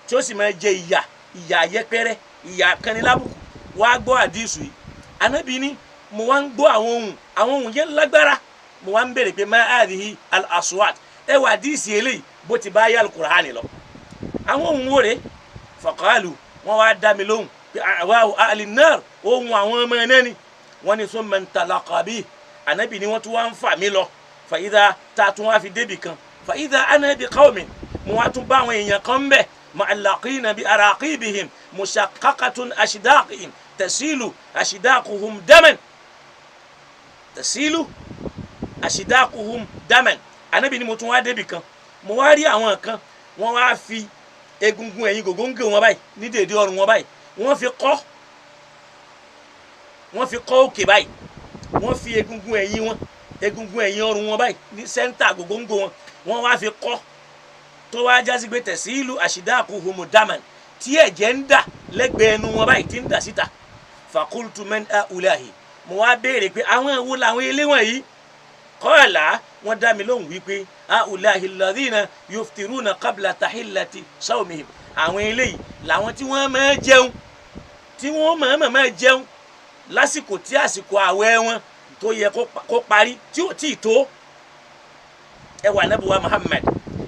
tí ó sì máa jẹ ìyà yẹpẹrẹ ìyà kanilábùkù wá gbọ́ àdìsù yìí Ànábì ní mo wá ń gbọ́ àwọn ohùn yẹn lágbára mo wá ń béèrè pé ma hadhihi al-aswat ẹ wà àdìsì eléyìí bó ti bá yá Al-Qur'ani lọ àwọn ohùn wo rè faqalu wọ́n wá dá mi lóhùn pé awahu ahlin nar ohùn àwọn ọmọ náà ni wọ́n ní summa intalaqa bihi Ànábì ní wọ́n tún wá ń fà mí lọ fa idha tá a tún wá fi débì kan fa idha ana bi qawmin mo wá tún bá àwọn èèyàn kan bẹ̀ mu'allaqina bi araqibihim mushaqqaqatun ashdaqihim tasilu ashdaquhum daman tasilu ashdaquhum daman. Ànábì ní mo tún wá débi kan mo wá rí àwọn kan wọ́n wá fi egungun ẹ̀yìn gògóńgò wọn báyìí ní dèdè ọrùn wọn báyìí wọ́n fi kọ́ òkè báyìí wọ́n fi egungun ẹ̀yìn ọrùn wọn báyìí ní sẹ́ńtà gògóńgò wọ́n wá fi kọ́ tó wá jásí pé tẹ̀sílù ashdaquhum daman tí ẹ̀jẹ̀ ń dà lẹ́gbẹ̀ẹ́ ẹnu wọn báyìí tí ń dà síta. Faqultu man a'ulahi mo wá béèrè pé àwọn èwo làwọn eléwọ̀n yìí. Qala wọ́n dá mi lóhùn wípé a'ulahi alladhina yuftiruna qabla tahillati sawmihim. Àwọn eléyìí làwọn tí wọ́n máa jẹun tí wọ́n máa jẹun lásìkò tí àsìkò àwẹ̀ wọn tó yẹ kó parí tí ò tíì tó. Ẹ wà Ànábì wa Muhammad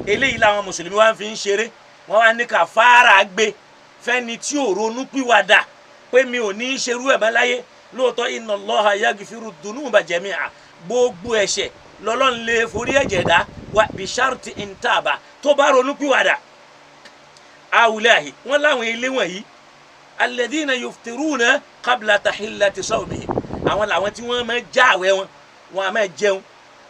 eléyìí làwọn mùsùlùmí wa fi ń ṣeré wọ́n wá ní kàfàrà gbé fẹ́ni tí ò ronú pìwàdà pé mi ò ní í ṣerú ẹ̀ mọ́ láyé. Lóòótọ́ inna Allaha yaghfiru dhunuba jami'a gbogbo ẹ̀ṣẹ̀ lọ́lọ́run lè forí ẹ̀jẹ̀ dá wa bi sharti intaba tó bá ronú pìwàdà. Awulahi wọ́n láwọn ilé wọ̀nyí alladhina yuftiruna qabla tahillati sawmihim. Àwọn làwọn tí wọ́n máa já àwẹ̀ wọn á máa jẹun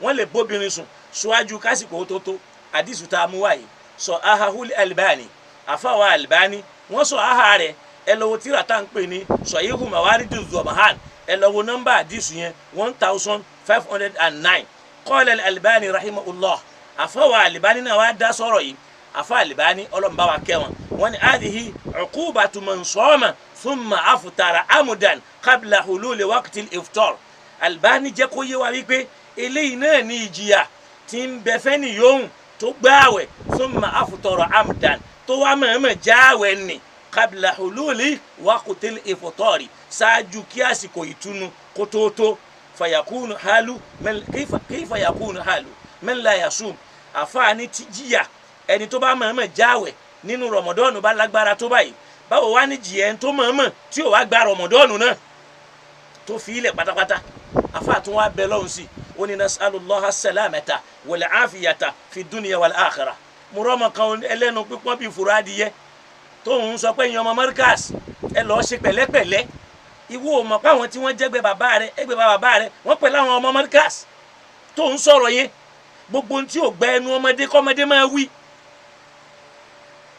wọ́n lè bóbìnrin sùn ṣíwájú kásìkò tó tó. Àdìsù tá a mú wáyé sọ ahahul Albani àfàwọ̀ Albani wọ́n sọ aha rẹ̀ ẹ lọ wo tírà tá à ń pè ní Sahihu Mawaridu Zomahan ẹ lọ wo nọ́mbà àdìsù yẹn 1509. Qala Albani rahimahullah àfàwọ̀ Albani náà wá dá sọ̀rọ̀ yìí àfà Albani ọlọ́mùbá wa kẹ́ wọn ni hadhihi uqubatu man sama thumma aftara amudan qabla hululi waqtil iftar. Albani jẹ́ kó yé wa wípé eléyìí náà ní ìjìyà tí ń bẹ fẹ́ nìyóhùn tó gbààwẹ̀ thumma aftara amdan tó wá mọ̀ọ́mọ̀ jáwẹ̀ ní qabla hululi waqtil iftari ṣáájú kí àsìkò ìtúnu kó tó tó. Fayakunu halu kayfa yakunu halu man la yasum. Àfáàní ti jìyà ẹni tó bá mọ̀ọ́mọ̀ jáwẹ̀ nínú rọmọdọ́ọ̀nù bá lágbára tó báyìí báwo wá ní jìyà ẹni tó mọ̀ọ́mọ̀ tí ò wá gba rọmọdọ́ọ̀nù náà tó fi ilẹ̀ pátápátá. Àfáà tún wá bẹ lọ́hùn sí ó ní nas'alullaha salamata wal afiyata fi dunya wal akhirah. mo rọ́mọ kan ẹlẹ́nu pípọ́n bíi fúra adìyẹ tóun sọ pé ìyẹn ọmọ Markaz ẹ lọ́ọ́ ṣe pẹ̀lẹ́pẹ̀lẹ́ ìwọ ò mọ̀ pé àwọn tí wọ́n jẹ́gbẹ́ bàbá rẹ ẹgbẹ́ bàbá rẹ wọ́n pẹ̀lú àwọn ọmọ Markaz tóun sọ̀rọ̀ yẹn gbogbo ohun tí ò gbẹ ẹnu ọmọdé kọ́mọdé máa wí.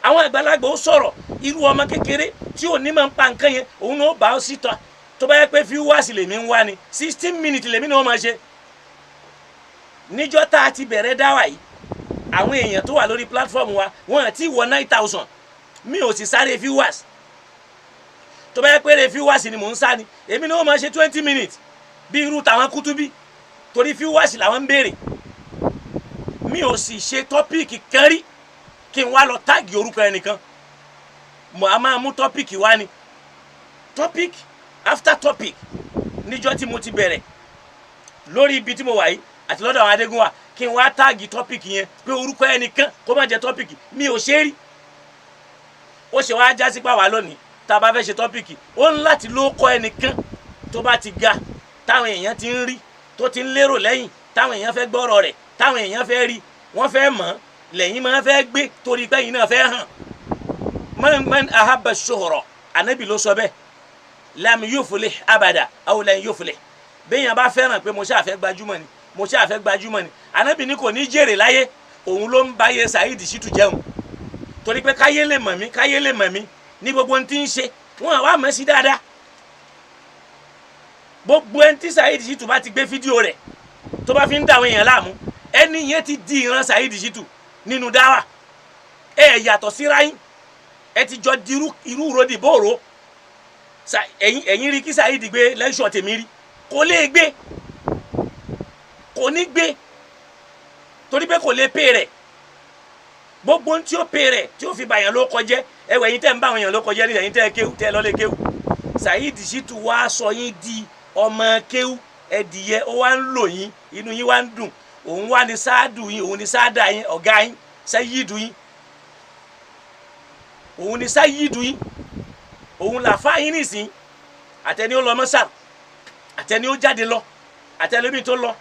Àwọn àgbàlagbà ó sọ̀rọ̀ irú ọmọ kékeré tí ò ní máa ń pa nǹkan yẹn òun náà ó bá ọ síta tó bá yẹ pé viewers lèmi ń wá ni 16 minutes lèmi náà máa ṣe. Níjọ́ tá a ti bẹ̀rẹ̀ dáwà yìí àwọn èèyàn tó wà lórí platform wa wọ́n àti wọ 9,000 mi ò sì sáré viewers tó bá yẹ pé viewers ni mò ń sá ni èmi náà máa ṣe 20 minutes bí irú tàwọn Kutubi torí viewers làwọn ń béèrè. Mi ò sì ṣe tọ́píìkì kan rí kí n wá lọ táàgì orúkọ ẹnìkan mo a máa mú tọ́píìkì wá ni topic after topic. Níjọ́ tí mo ti bẹ̀rẹ̀ lórí ibi tí mo wà yìí àti lọ́dọ̀ àwọn Adégúnwà kí n wá táàgì tọ́píìkì yẹn pé orúkọ ẹnìkan kó má jẹ́ tọ́píìkì mi ò ṣe rí. Ó ṣe wá já sí pàwá lónìí tá a bá fẹ́ ṣe tọ́píìkì ó ń láti ló kọ́ ẹnìkan tó bá ti ga táwọn èèyàn ti ń rí tó ti ń lérò lẹ́yìn táwọn èèyàn fẹ́ gbọ́rọ̀ rẹ̀ táwọn èèyàn fẹ́ rí wọ́n fẹ́ mọ̀ lẹ́yìn máa fẹ́ gbé torí pé yìí náà fẹ́ hàn. Man ahabba shuhra Ànábì ló sọ bẹ́ẹ̀ lam yuflih abada aw lan yuflih. Béèyàn bá fẹ́ràn pé mo ṣáà fẹ́ gbajúmọ̀ ni mo ṣáà fẹ́ gbajúmọ̀ ni Ànábì ní kò ní jèrè láyé òun ló ń báyé Saheed Shittu jẹun torí pé káyé lè mọ̀ mí ní gbogbo ohun tí ń ṣe wọn àwa mọ̀ sí dáadáa. Gbogbo ẹni tí Saheed Shittu bá ti gbé fídíò rẹ̀ tó bá fi ń dá àwọn èèyàn láàmú ẹni yẹn ti di ìran Saheed Shittu nínú dáwà ẹ yàtọ̀ síra yín ẹ ti jọ di irú ròdì bóòrò ẹ̀yin rí kí Saheed gbé lẹ́ṣọ̀ tèmi rí kò lè gbé kò ní gbé torí pé kò lè pè rẹ̀ gbogbo ohun tí ó pè rẹ̀ tí ó fi bàyàn ló kọjẹ́ ẹwẹ̀ yín tẹ́ ń bá àwọn èèyàn ló kọjẹ́ ní ẹ̀yin tẹ́ kéwù tẹ́ lọ́lé kéwù Saheed Shittu wá sọ yín di ọmọ kéwù ẹdìyẹ ó wá ń lò yín inú yín wá ń dùn òun wá ní sáàdù yín òun ní sáàdà yín ọ̀gá yín Sayyidu yín òun ní Sayyidu yín òun làfá yín nìsín àtẹni ó lọ mọ́sà àtẹni ó jáde lọ àtẹlómi tó lọ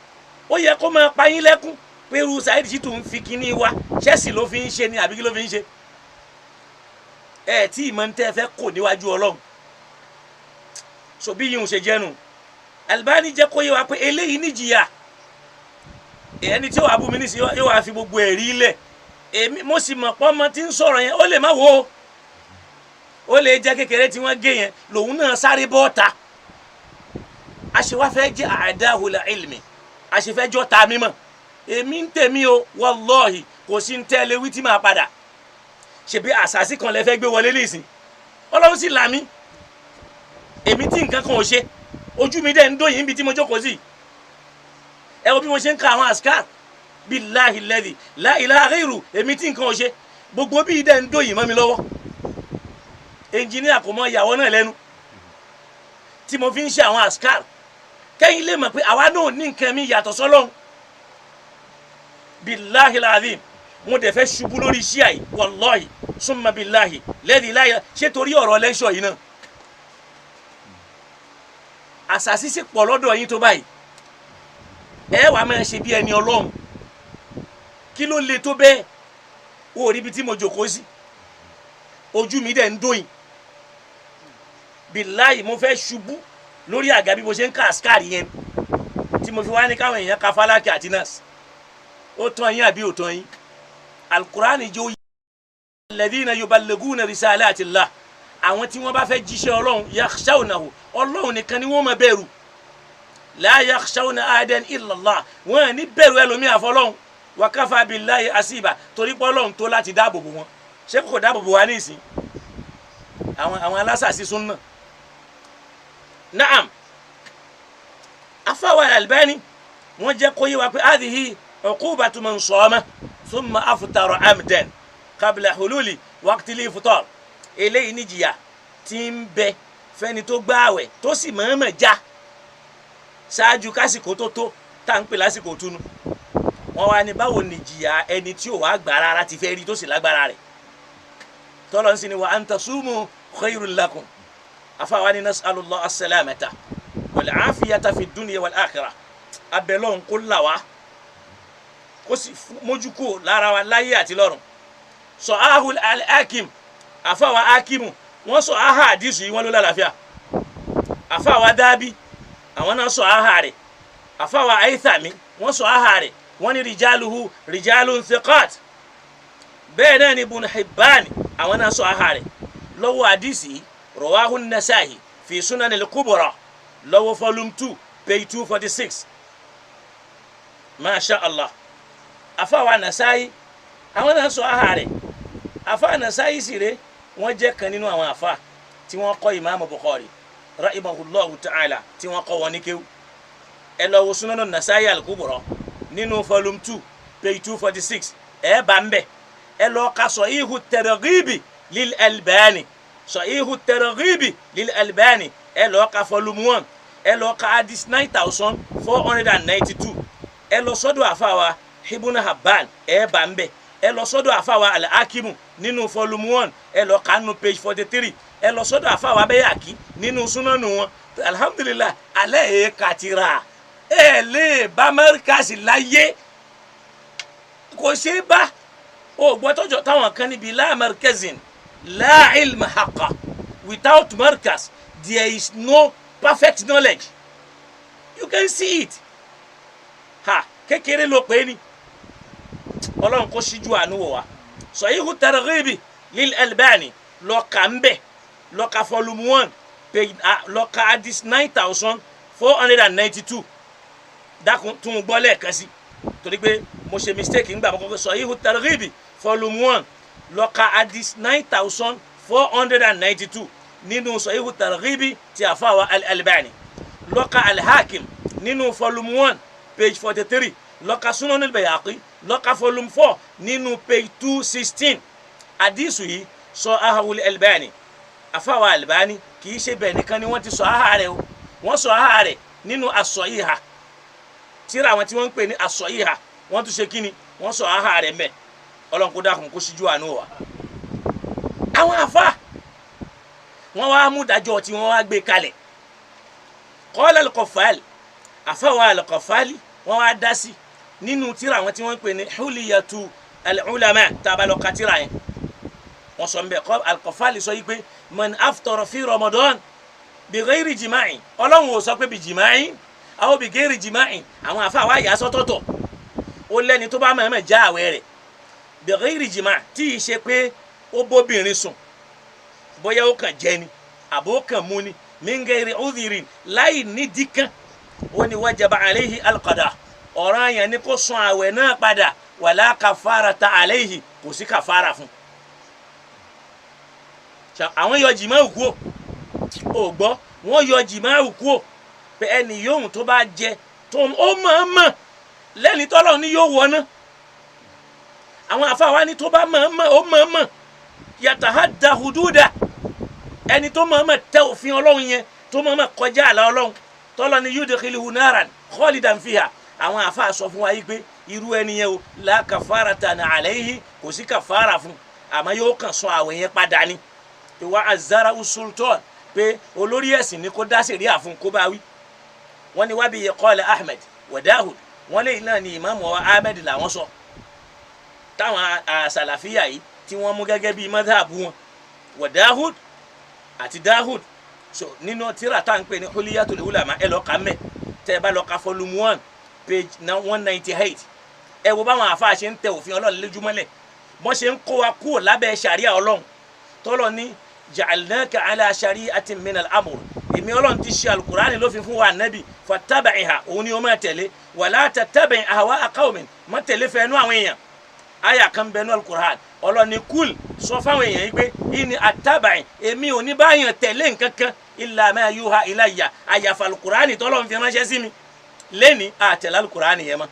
ó yẹ kó máa pa yín lẹ́kún pé irú Saheed Shittu ń fi kíní wa Chelsea ló fi ń ṣe ni àbí kí ló fi ń ṣe tí ìmọ̀ ń tẹ́ fẹ́ kò níwájú Ọlọ́run so bí yìí ń ṣe jẹ́nu Albani jẹ́ kó yé wa pé eléyìí níjìyà ẹni tí ó wà bú mi nísìnyí yóò wá fi gbogbo ẹ̀rí lẹ̀ èmi mo sì mọ̀ pé ọmọ tí ń sọ̀rọ̀ yẹn ó lè má wo ó lè jẹ́ kékeré tí wọ́n gé yẹn lòun náà sáré bọ́ọ̀ta àṣewáfẹ́ jẹ́ àdáhùlà ilmi àṣefẹ́ jọ́ ta mímọ̀ èmi ń tèmi o wallahi kò sí ń tẹ́lẹ̀ wí tí máa padà ṣebí àṣàṣì kan lẹ fẹ́ gbé wọlé nísìn Ọlọ́run sì là mí èmi tí nǹkan kan ò ṣe ojú mi dẹ̀ ń dòyìn níbi tí mo jókòó sí ẹ wo bí mo ṣe ń ka àwọn àṣkár billahi alladhi la ilaha ghayru èmi tí nǹkan ò ṣe gbogbo bí dẹ̀ ń dòyìn mọ́ mi lọ́wọ́ ẹnjìníà kò mọ ìyàwó náà lẹ́nu tí mo fi ń ṣe àwọn àṣkár kẹ́yìn lè mọ̀ pé àwa náà ní nǹkan mi yàtọ̀ sọ́lọ́run billahi alazim mo dẹ̀ fẹ́ ṣubú lórí iṣẹ́ àyè wallahi summa billahi lẹ́dí láyà ṣé torí ọ̀rọ̀ lẹ́ṣọ̀ yìí náà àṣàṣì sì pọ̀ lọ́dọ̀ yín tó báyìí ẹ wàá máa ṣe bí ẹni Ọlọ́run kí ló le tó bẹ́ẹ̀ ó rí ibi tí mo jòkó sí ojú mi dẹ̀ ń dòyìn billahi mo fẹ́ ṣubú lórí àga bí mo ṣe ń ka àṣkárì yẹn tí mo fi wá ní káwọn èèyàn ka Fálákì àti Násì ó tán yín àbí ó tán yín alukurani jẹ́ alladhina yuballighuna risalatillah àwọn tí wọ́n bá fẹ́ jíṣẹ́ Ọlọ́run yakhshawnahu Ọlọ́run nìkan ni wọ́n máa bẹ̀rù la yakhshawna ahadan illa Allah wọ́n ní bẹ̀rù ẹlòmíì àfọlọ́run wa kafa billahi asiba torí pé Ọlọ́run tó láti dáàbò bò wọn ṣé kò dáàbò bò wá ní ìsìn àwọn alásàsí súnnà naam afawa Albani wọ́n jẹ́ kó yé wa pé hadhihi uqubatu man sama thumma aftara amdan qabla hululi waqti al-iftar eléyìí níjìyà tí ń bẹ fẹ́ni tó gbààwẹ̀ tó sì mọ̀ọ́mọ̀ já ṣáájú kásìkò tó tá ń pè lásìkò túnú wọ́n wá ní báwo níjìyà ẹni tí ò wá gbà rárá ti fẹ́ rí tó sì lágbára rẹ̀ tọ́lọ́ ń sin ni wa an tasumu khayrun lakum afáwa ni nas'alullah as-salamata wal afiyata fi dunya wal akhirah abẹ́lọ́hún kó là wá kó sì mójú kó lára wa láyé àti lọ́run sọ ahul al-hakim àfáwà akimu wọ́n sọ aha àdìsù yìí wọ́n ló lálàáfíà àfáwà dábí àwọn náà sọ aha rẹ̀ àfáwà aithami wọ́n sọ aha rẹ̀ wọ́n ní rijaluhu rijalun thiqat bẹ́ẹ̀ náà ni ibn hibban àwọn náà sọ aha rẹ̀ lọ́wọ́ àdìsì rawahu an-nasa'i fi sunan al-kubra lọ́wọ́ volume 2 page 246 masha allah àfáwà nasa'i àwọn náà sọ aha rẹ̀ àfáà nasa'i sì rẹ̀ wọ́n jẹ́ kan nínú àwọn àfáà tí wọ́n kọ́ Imam Bukhari rahimahullahu ta'ala tí wọ́n kọ́ wọn ní kéwú ẹ lọ wo Sunan Nasa'i al-Kubra nínú volume 2 page 246 ẹ bá ń bẹ̀ ẹ lọ ka Sahihu Targhibi lil Albani Sahihu Targhibi lil Albani ẹ lọ ka volume 1 ẹ lọ ka hadith 9492 ẹ lọ sọ́dọ̀ àfáà wa Ibn Hibban ẹ bá ń bẹ̀ ẹ lọ sọ́dọ̀ àfáwà al-Hakimu nínú volume 1 ẹ lọ kánú page 43 ẹ lọ sọ́dọ̀ àfáwà Bayhaqi nínú súnánù wọn alhamdulillah alẹ́ ẹ̀ kàtìrà ẹ lè bá mẹ́ríkàsì láyé kò ṣe bá o gbọ́tọ̀jọ́ táwọn kan níbi la markazin la ilma haqqa without markaz there is no perfect knowledge you can see it ha kékeré ló pé ní Ọlọ́run kó ṣíjú àánú wò wá Sahihu Targhibi lil Albani lọ kà ń bẹ̀ lọ ka volume 1 page lọ ka hadith 9492 dákun tún gbọ́ lẹ́ẹ̀kan sí torí pé mo ṣe mistake ńgbà mọ́kànlá Sahihu Targhibi volume 1 lọ ka hadith 9492 nínú Sahihu Targhibi ti àfáwà al-Albani lọ ka al-Hakim nínú volume 1 page 43 lọ ka Sunan al-Bayhaqi lọ ka volume 4 nínú page 216 àdìsù yìí sọ ahawul Albani àfáwà Albani kì í ṣe bẹ́ẹ̀ nìkan ni wọ́n ti sọ aha rẹ̀ o wọ́n sọ aha rẹ̀ nínú as-Sahiha tíra àwọn tí wọ́n ń pè ní as-Sahiha wọ́n tún ṣe kíni wọ́n sọ aha rẹ̀ mẹ́ Ọlọ́run kó dákun kó ṣíjú àánú wa àwọn àfá wọ́n wá mú dájọ́ tí wọ́n wá gbé kalẹ̀ qala al-Qaffali àfáwà al-Qaffali wọ́n wá dá sí nínú tírà àwọn tí wọ́n ń pè ní huliyatu al-ulama tá a bá lọ ka tírà yẹn wọ́n sọ nbẹ al-Qaffali sọ yìí pé man aftara fi Ramadan bi ghayri jima'in Ọlọ́run ò sọ pé bi jima'in aw bi ghayri jima'in àwọn àfa wa yà sọ́tọ̀tọ̀ ó lẹ́ni tó bá mọ̀ọ́mọ̀ já àwẹ̀ rẹ̀ bi ghayri jima' tí ì ṣe pé ó bóbìnrin sùn bóyá ó kàn jẹ ni àbó kàn mú ni min ghayri udhirin láì nídìí kan ó ní wajaba alayhi al-qada ọ̀ranyàn ni kó san àwẹ̀ náà padà wala kafarata alayhi kò sí kàfàrà fún àwọn yọ jìmá òkú ò gbọ́ wọ́n yọ jìmá òkú ò pé ẹni yóò tó bá jẹ tó ó mọ̀ọ́mọ̀ lẹ́ni tọ́lọ́ ní yóò wọ́n náà àwọn àfáà ní tó bá mọ̀ọ́mọ̀ ó mọ̀ọ́mọ̀ yatahadda hududa ẹni tó mọ̀ọ́mọ̀ tẹ òfin ọlọ́run yẹn tó mọ̀ọ́mọ̀ kọjá àlà ọlọ́run tọ́lọ́ ní yudkhiluhu naran khalidan fiha àwọn àfáà sọ fún wa yìí pé irú ẹni yẹn o la kafaratan alayhi kò sí kàfàrà fún àmọ́ yóò kàn sọ àwẹ̀ yẹn padà ni ìwà azara usultan pé olórí ẹ̀sìn ni kó dá sẹ̀ríà fún kó bá wí wọ́n ní wábi qala Ahmed wa Dawud wọ́n lè náà ní ìmáàmù wa Ahmed làwọn sọ táwọn àsàlàfíà yìí tí wọ́n mú gẹ́gẹ́ bíi madhabu wọn wa Dawud àti Dawud so nínú tírà tá à ń pè ní Huliyatul Ulama ẹ lọ́ọ́ ka mẹ́ tẹ́ ẹ bá lọ́ọ́ ka volume 1 page 198 ẹ wo báwọn àfáà ṣe ń tẹ òfin Ọlọ́run lójúmọ́lẹ̀ wọ́n ṣe ń kó wa kúrò lábẹ́ sàríà Ọlọ́run tọ́lọ̀ ní ja'alnaka ala shari'atin min al-amr èmi Ọlọ́run ti ṣe alukurani lófin fún wa nabi fattabi'ha òun ni ó máa tẹ̀lé wala tattabi' ahwa'a qawmin má tẹ̀lé fẹ́nu àwọn èèyàn àyà kan bẹnu alukurani Ọlọ́run ní kúl sọ fáwọn èèyàn yìí pé inni attabi' èmi ò ní báyàn tẹ̀lé nǹkan kan illa ma yuha ilayya àyàfà alukurani tọ́lọ̀ fi ránṣẹ́ sí mi lẹ́ni àtẹ̀lé alukurani yẹn mọ́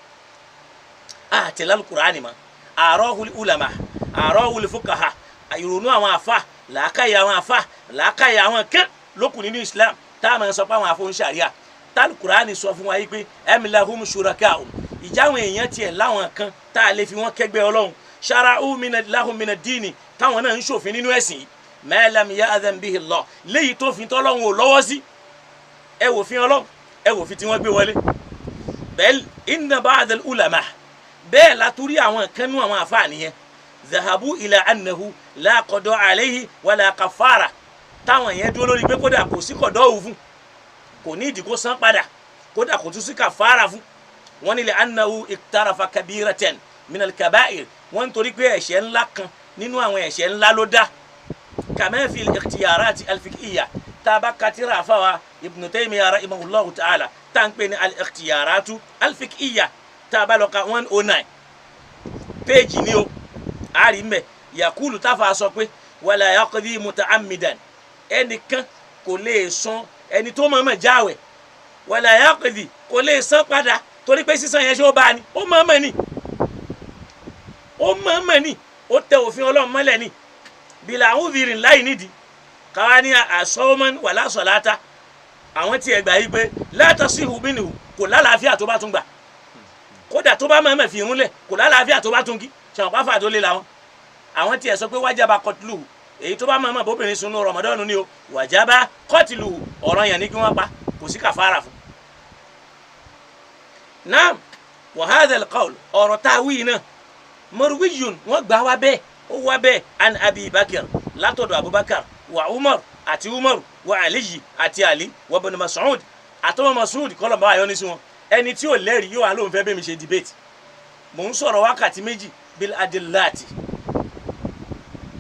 àtẹ̀lé alukurani mọ́ arahul ulama arahul fuqaha ìrònú àwọn àfa làákàyè àwọn àfa làákàyè àwọn kan lókùn nínú Islam tá a máa sọ pé àwọn àfọ ń ṣàríà tálùkùránì sọ fún wa yìí pé amlahum shuraka'u ìjáwọn èèyàn tiẹ̀ láwọn kan tá a lè fi wọ́n kẹgbẹ́ Ọlọ́run shara'u lahum min ad-dini táwọn náà ń ṣòfin nínú ẹ̀sìn ma lam ya'dhan bihi Allah léyìí tó fi tọ́lọ́run ò lọ́wọ́ sí ẹ wò fi Ọlọ́run ẹ wò fi tí wọ́n gbé wọlé bal inna ba'd al-ulama bẹ́ẹ̀ látúrí àwọn kan nú àwọn àfa nìyẹn zahabu ila annahu la qada alayhi wala kafara táwọn yẹn dúró lórí pé kódà kò sí kọ̀dọ̀ òfun kò ní ìdí kó san padà kódà kò tún sí kàfàrà fún wọn ní li annahu iktarafa kabiratan min al-kaba'ir wọn nítorí pé ẹ̀ṣẹ̀ ńlá kan nínú àwọn ẹ̀ṣẹ̀ ńlá ló dá kama fi al-ikhtiyarati al-fiqhiyya tá a bá katira àfáwa Ibn Taymiyyah rahimahullahu ta'ala tá ń pè ní al-ikhtiyaratu al-fiqhiyya tá a bá lọ ka 109 péèjì ni o àárín mẹ́ yakulu táfà sọ pé wala yaqdi muta'ammidan ẹnìkan kò lè san ẹni tó mọ̀ọ́mọ̀ jáwẹ̀ wala yaqdi kò lè san padà torí pé sísan yẹn ṣé ó bá ní ó mọ̀ọ́mọ̀ ní ó tẹ òfin Ọlọ́run mọ́lẹ̀ ní bila udhirin láì nídìí káwá ní àsọ́ọ́mọ́n wala salata àwọn tí ẹ gbà yí pé la tasihu minhu kò lálàáfíà tó bá tún gbà kódà tó bá mọ̀ọ́mọ̀ fi irun lẹ̀ kò lálàáfíà tó bá tún kí ṣàwọn pàfà tó lé làwọn àwọn tí ẹ sọ pé wájàbá kọtìlù èyí tó bá mọ̀ọ́mọ̀ bóbìnrin sunu Ramadan ni o wájàbá kọtìlù ọ̀ranyàn ní kí wọ́n pa kò sí kàfàrà fún. naam wa hadha al-qawl ọ̀rọ̀ tá a wí náà marwiyun wọ́n gbà wá bẹ́ẹ̀ ó wá bẹ́ẹ̀ an Abi Bakr látọ̀dọ̀ Abubakar wa Umar àti Umar wa Aliyi àti Ali wa Ibn Mas'ud àtọwọ́ Mas'ud kọ́lọ̀ bá yọ ní sí wọn ẹni tí ò lẹ́rìí yóò wá lóun fẹ́ bẹ́ẹ̀ mi ṣe debate mò ń sọ̀rọ̀ wákàtí méjì bil adillati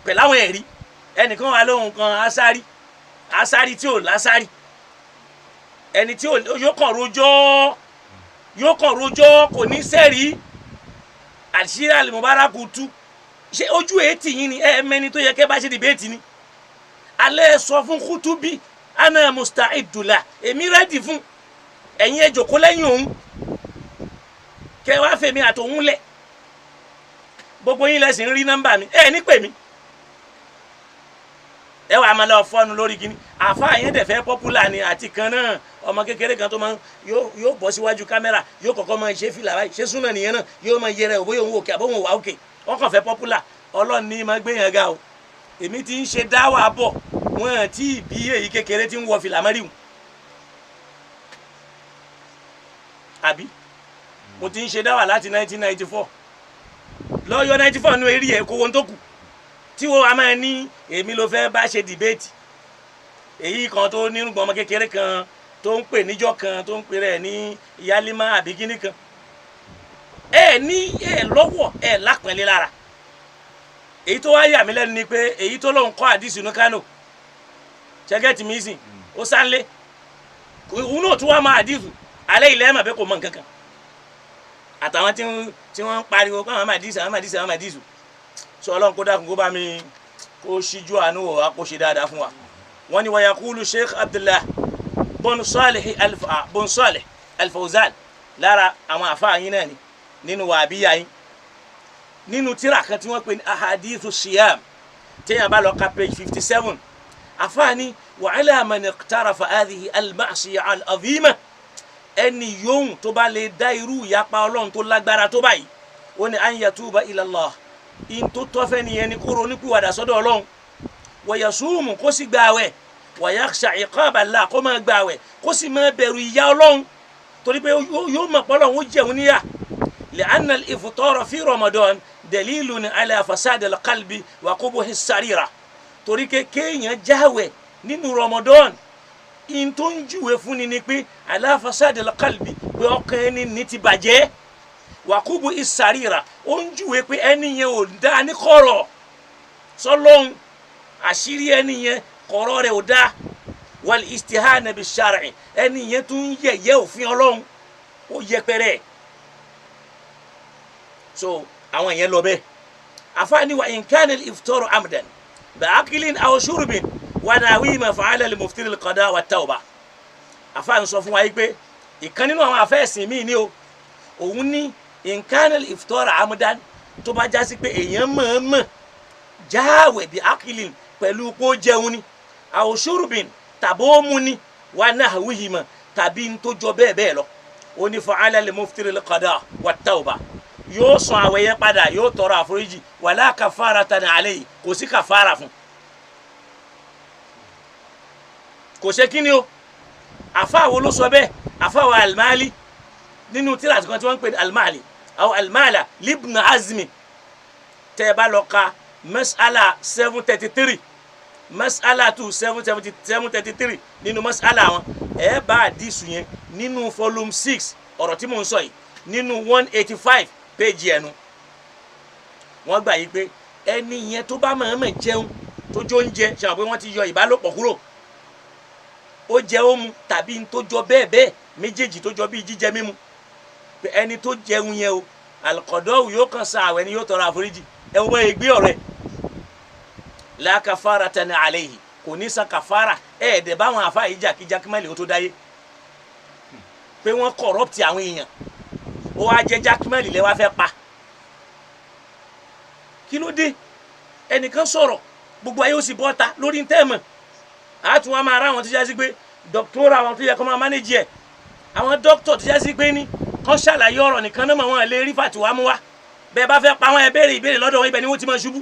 pẹ̀lú àwọn ẹ̀rí ẹnìkan wà lóhun kan asari tí ò lásárì ẹni tí yóò kàn rojọ́ kò ní sẹ́rí àṣírí al-Mubaraku tú ṣé ojú ètì yín ni mẹ́ni tó yẹ kẹ́ bá ṣe debate ni alẹ́ sọ fún Kutubi ana musta'idula èmi rẹ́dì fún ẹ̀yin ẹ jókòó lẹ́yìn òun kẹ́ wá fèmí àtòun lẹ̀ gbogbo yín lẹ́sìn rí nọ́mbà mi ní pè mí ẹ wàá máa lọ fọ́nu lórí kíní àfáà yẹn dẹ̀ fẹ́ popular ni àti kan náà ọmọ kékeré kan tó máa yóò bọ́ síwájú kámẹ́rà yóò kọ́kọ́ máa ṣe fìlà báyìí ṣé súnà nìyẹn náà yóò máa yẹrẹ òbóyè òun òkè àbóhùn wà òkè wọ́n kàn fẹ́ popular Ọlọ́run ní máa gbé yẹn ga o èmi ti ń ṣe dáwà bọ̀ wọ́n àti ìbí èyí kékeré ti ń wọ fìlà mẹ́rìnwó àbí mo ti ń ṣe dáwà láti 1994 lọ́yọ́ 94 nínú eré ẹ̀ kó wọn tó kù tí wọ́n wá máa ní èmi ló fẹ́ bá ṣe dìbéètì èyí kan tó nírúgbọ̀n ọmọ kékeré kan tó ń pè níjọ́ kan tó ń pè rẹ̀ ní yálímà àbí kíní kan ní lọ́wọ́ lápẹ̀lẹ́ lára èyí tó wá yà mí lẹ́nu ni pé èyí tó lóun kọ́ àdìsí ní Kánò ṣẹ́gẹ́tì mi sìn ó sánlé òun náà tún wá máa àdìsí alẹ́ ilẹ̀ ẹ̀mà bẹ́ẹ̀ kò mọ nǹkan kan àtàwọn tí wọ́n ń pariwo pé àwọn máa dìsí sọ ọlọ́run kó dákun kó bá mi kó ṣíjú àánú wò wá kó ṣe dáadáa fún wa wọ́n ní wayakulu Sheikh Abdullah bun Salih al-Fawzan lára àwọn àfáà yín náà ni nínú wàhábíyà yín nínú tírà kan tí wọ́n pè ní ahadithu siyam téèyàn bá lọ ka page 57 àfáà ní wa ala man iqtarafa hadhihi al-ma'siyah al-azima ẹni yòówù tó bá lè dá irú ìyapa ọlọ́run tó lágbára tó báyìí ó ní an yatuba ila Allah in tó tọ́fẹ́ nìyẹn ni kó ronúpìwàdà sọ́dọ̀ ọlọ́run wa yasumu kó sì gbààwẹ̀ wa yakhsha iqaba Allah kó máa gbààwẹ̀ kó sì máa bẹ̀rù ìyà ọlọ́run torí pé yóò mọ̀ pé ọlọ́run ó jẹun níyà li'anna al-iftara fi Ramadan dalilun ala fasad al-qalbi wa qubuhi as-sarira torí kéèyàn jáwẹ̀ nínú Ramadan in tó ń júwe fúnni ni pé ala fasad al-qalbi pé ọkàn ẹni ní ti bàjẹ́ wa qubuhi as-sarira ó ń júwe pé ẹni yẹn ò dá ní kọ̀rọ̀ sọlọ́hún àṣírí ẹni yẹn kọ̀rọ̀ rẹ̀ ò dá wal istihana bi shar'i ẹni yẹn tún yẹ̀yẹ́ òfin ọlọ́run ó yẹpẹrẹ so àwọn yẹn lọ bẹ́ẹ̀ àfáàní wa in kana al-iftaru amdan bi'aqlin aw shurbin wa nawima fa'ala al-muftir al-qada wa tawba àfáàní sọ fún wa yìí pé ìkan nínú àwọn afẹ́sìn míì ni o òun ní in kana al-iftaru amdan tó bá jásí pé èèyàn mọ̀ọ́mọ̀ jáwẹ̀ bi'aqlin pẹ̀lú kó jẹun ni aw shurbin tàbó mu ni wa nahwihima tàbí tó jọ bẹ́ẹ̀ bẹ́ẹ̀ lọ ó ní fa'ala al-muftir al-qada wa tawba yóò san àwẹ̀ yẹn padà yóò tọrọ àforíjì wala kafaratan alayhi kò sí kàfàrà fún kò ṣe kí ni o àfáàwọ̀ ló sọ bẹ́ẹ̀ àfáàwọ̀ al-Mali nínú tíra kan tí wọ́n ń pè ní al-Mali àwọn al-Mala libn Azmi tẹ́ ẹ bá lọ ka mas'ala 733 mas'ala 733 nínú mas'ala wọn ẹ bá àdìsù yẹn nínú volume 6 ọ̀rọ̀ tí mò ń sọ yìí nínú 185 péjì ẹnu wọ́n gbà yí pé ẹni yẹn tó bá mọ̀ọ́mọ̀ jẹun tó jó ń jẹ ṣàwọn pé wọ́n ti yọ ìbálòpọ̀ kúrò ó jẹ ó mu tàbí tó jọ bẹ́ẹ̀ bẹ́ẹ̀ méjèèjì tó jọ bíi jíjẹ mímu pé ẹni tó jẹun yẹn o al-qada'u yóò kàn san àwẹ̀ ni yóò tọrọ àforíjì ẹ wọ́n ègbé ọ̀rẹ́ la kafaratan alayhi kò ní san kàfàrà ẹ̀ẹ́dẹ̀ báwọn àfa yìí jàkíjákí mẹ́lẹ̀ ó tó dáyé pé wọ́n corrupt àwọn èèyàn ó wá jẹ́ jákímẹ́lì lẹ́wà fẹ́ pa kí ló dé ẹnìkan sọ̀rọ̀ gbogbo ayé ó sì bọ́ta lórí ntẹ́ẹ̀mọ̀ àtún wa máa rá àwọn tó jẹ́ sí pé dọ́kítọ́rà àwọn tó yẹ kó máa mánéjì ẹ̀ àwọn dókítọ̀ tó jẹ́ sí pé ní kán ṣàlàyé ọ̀rọ̀ nìkan náà wọn lè rí fàtiwá mú wá bẹ́ẹ̀ bá fẹ́ pa wọn ẹ béèrè ìbéèrè lọ́dọ̀ wọn ibẹ̀ ni wọ́n ti máa ṣubú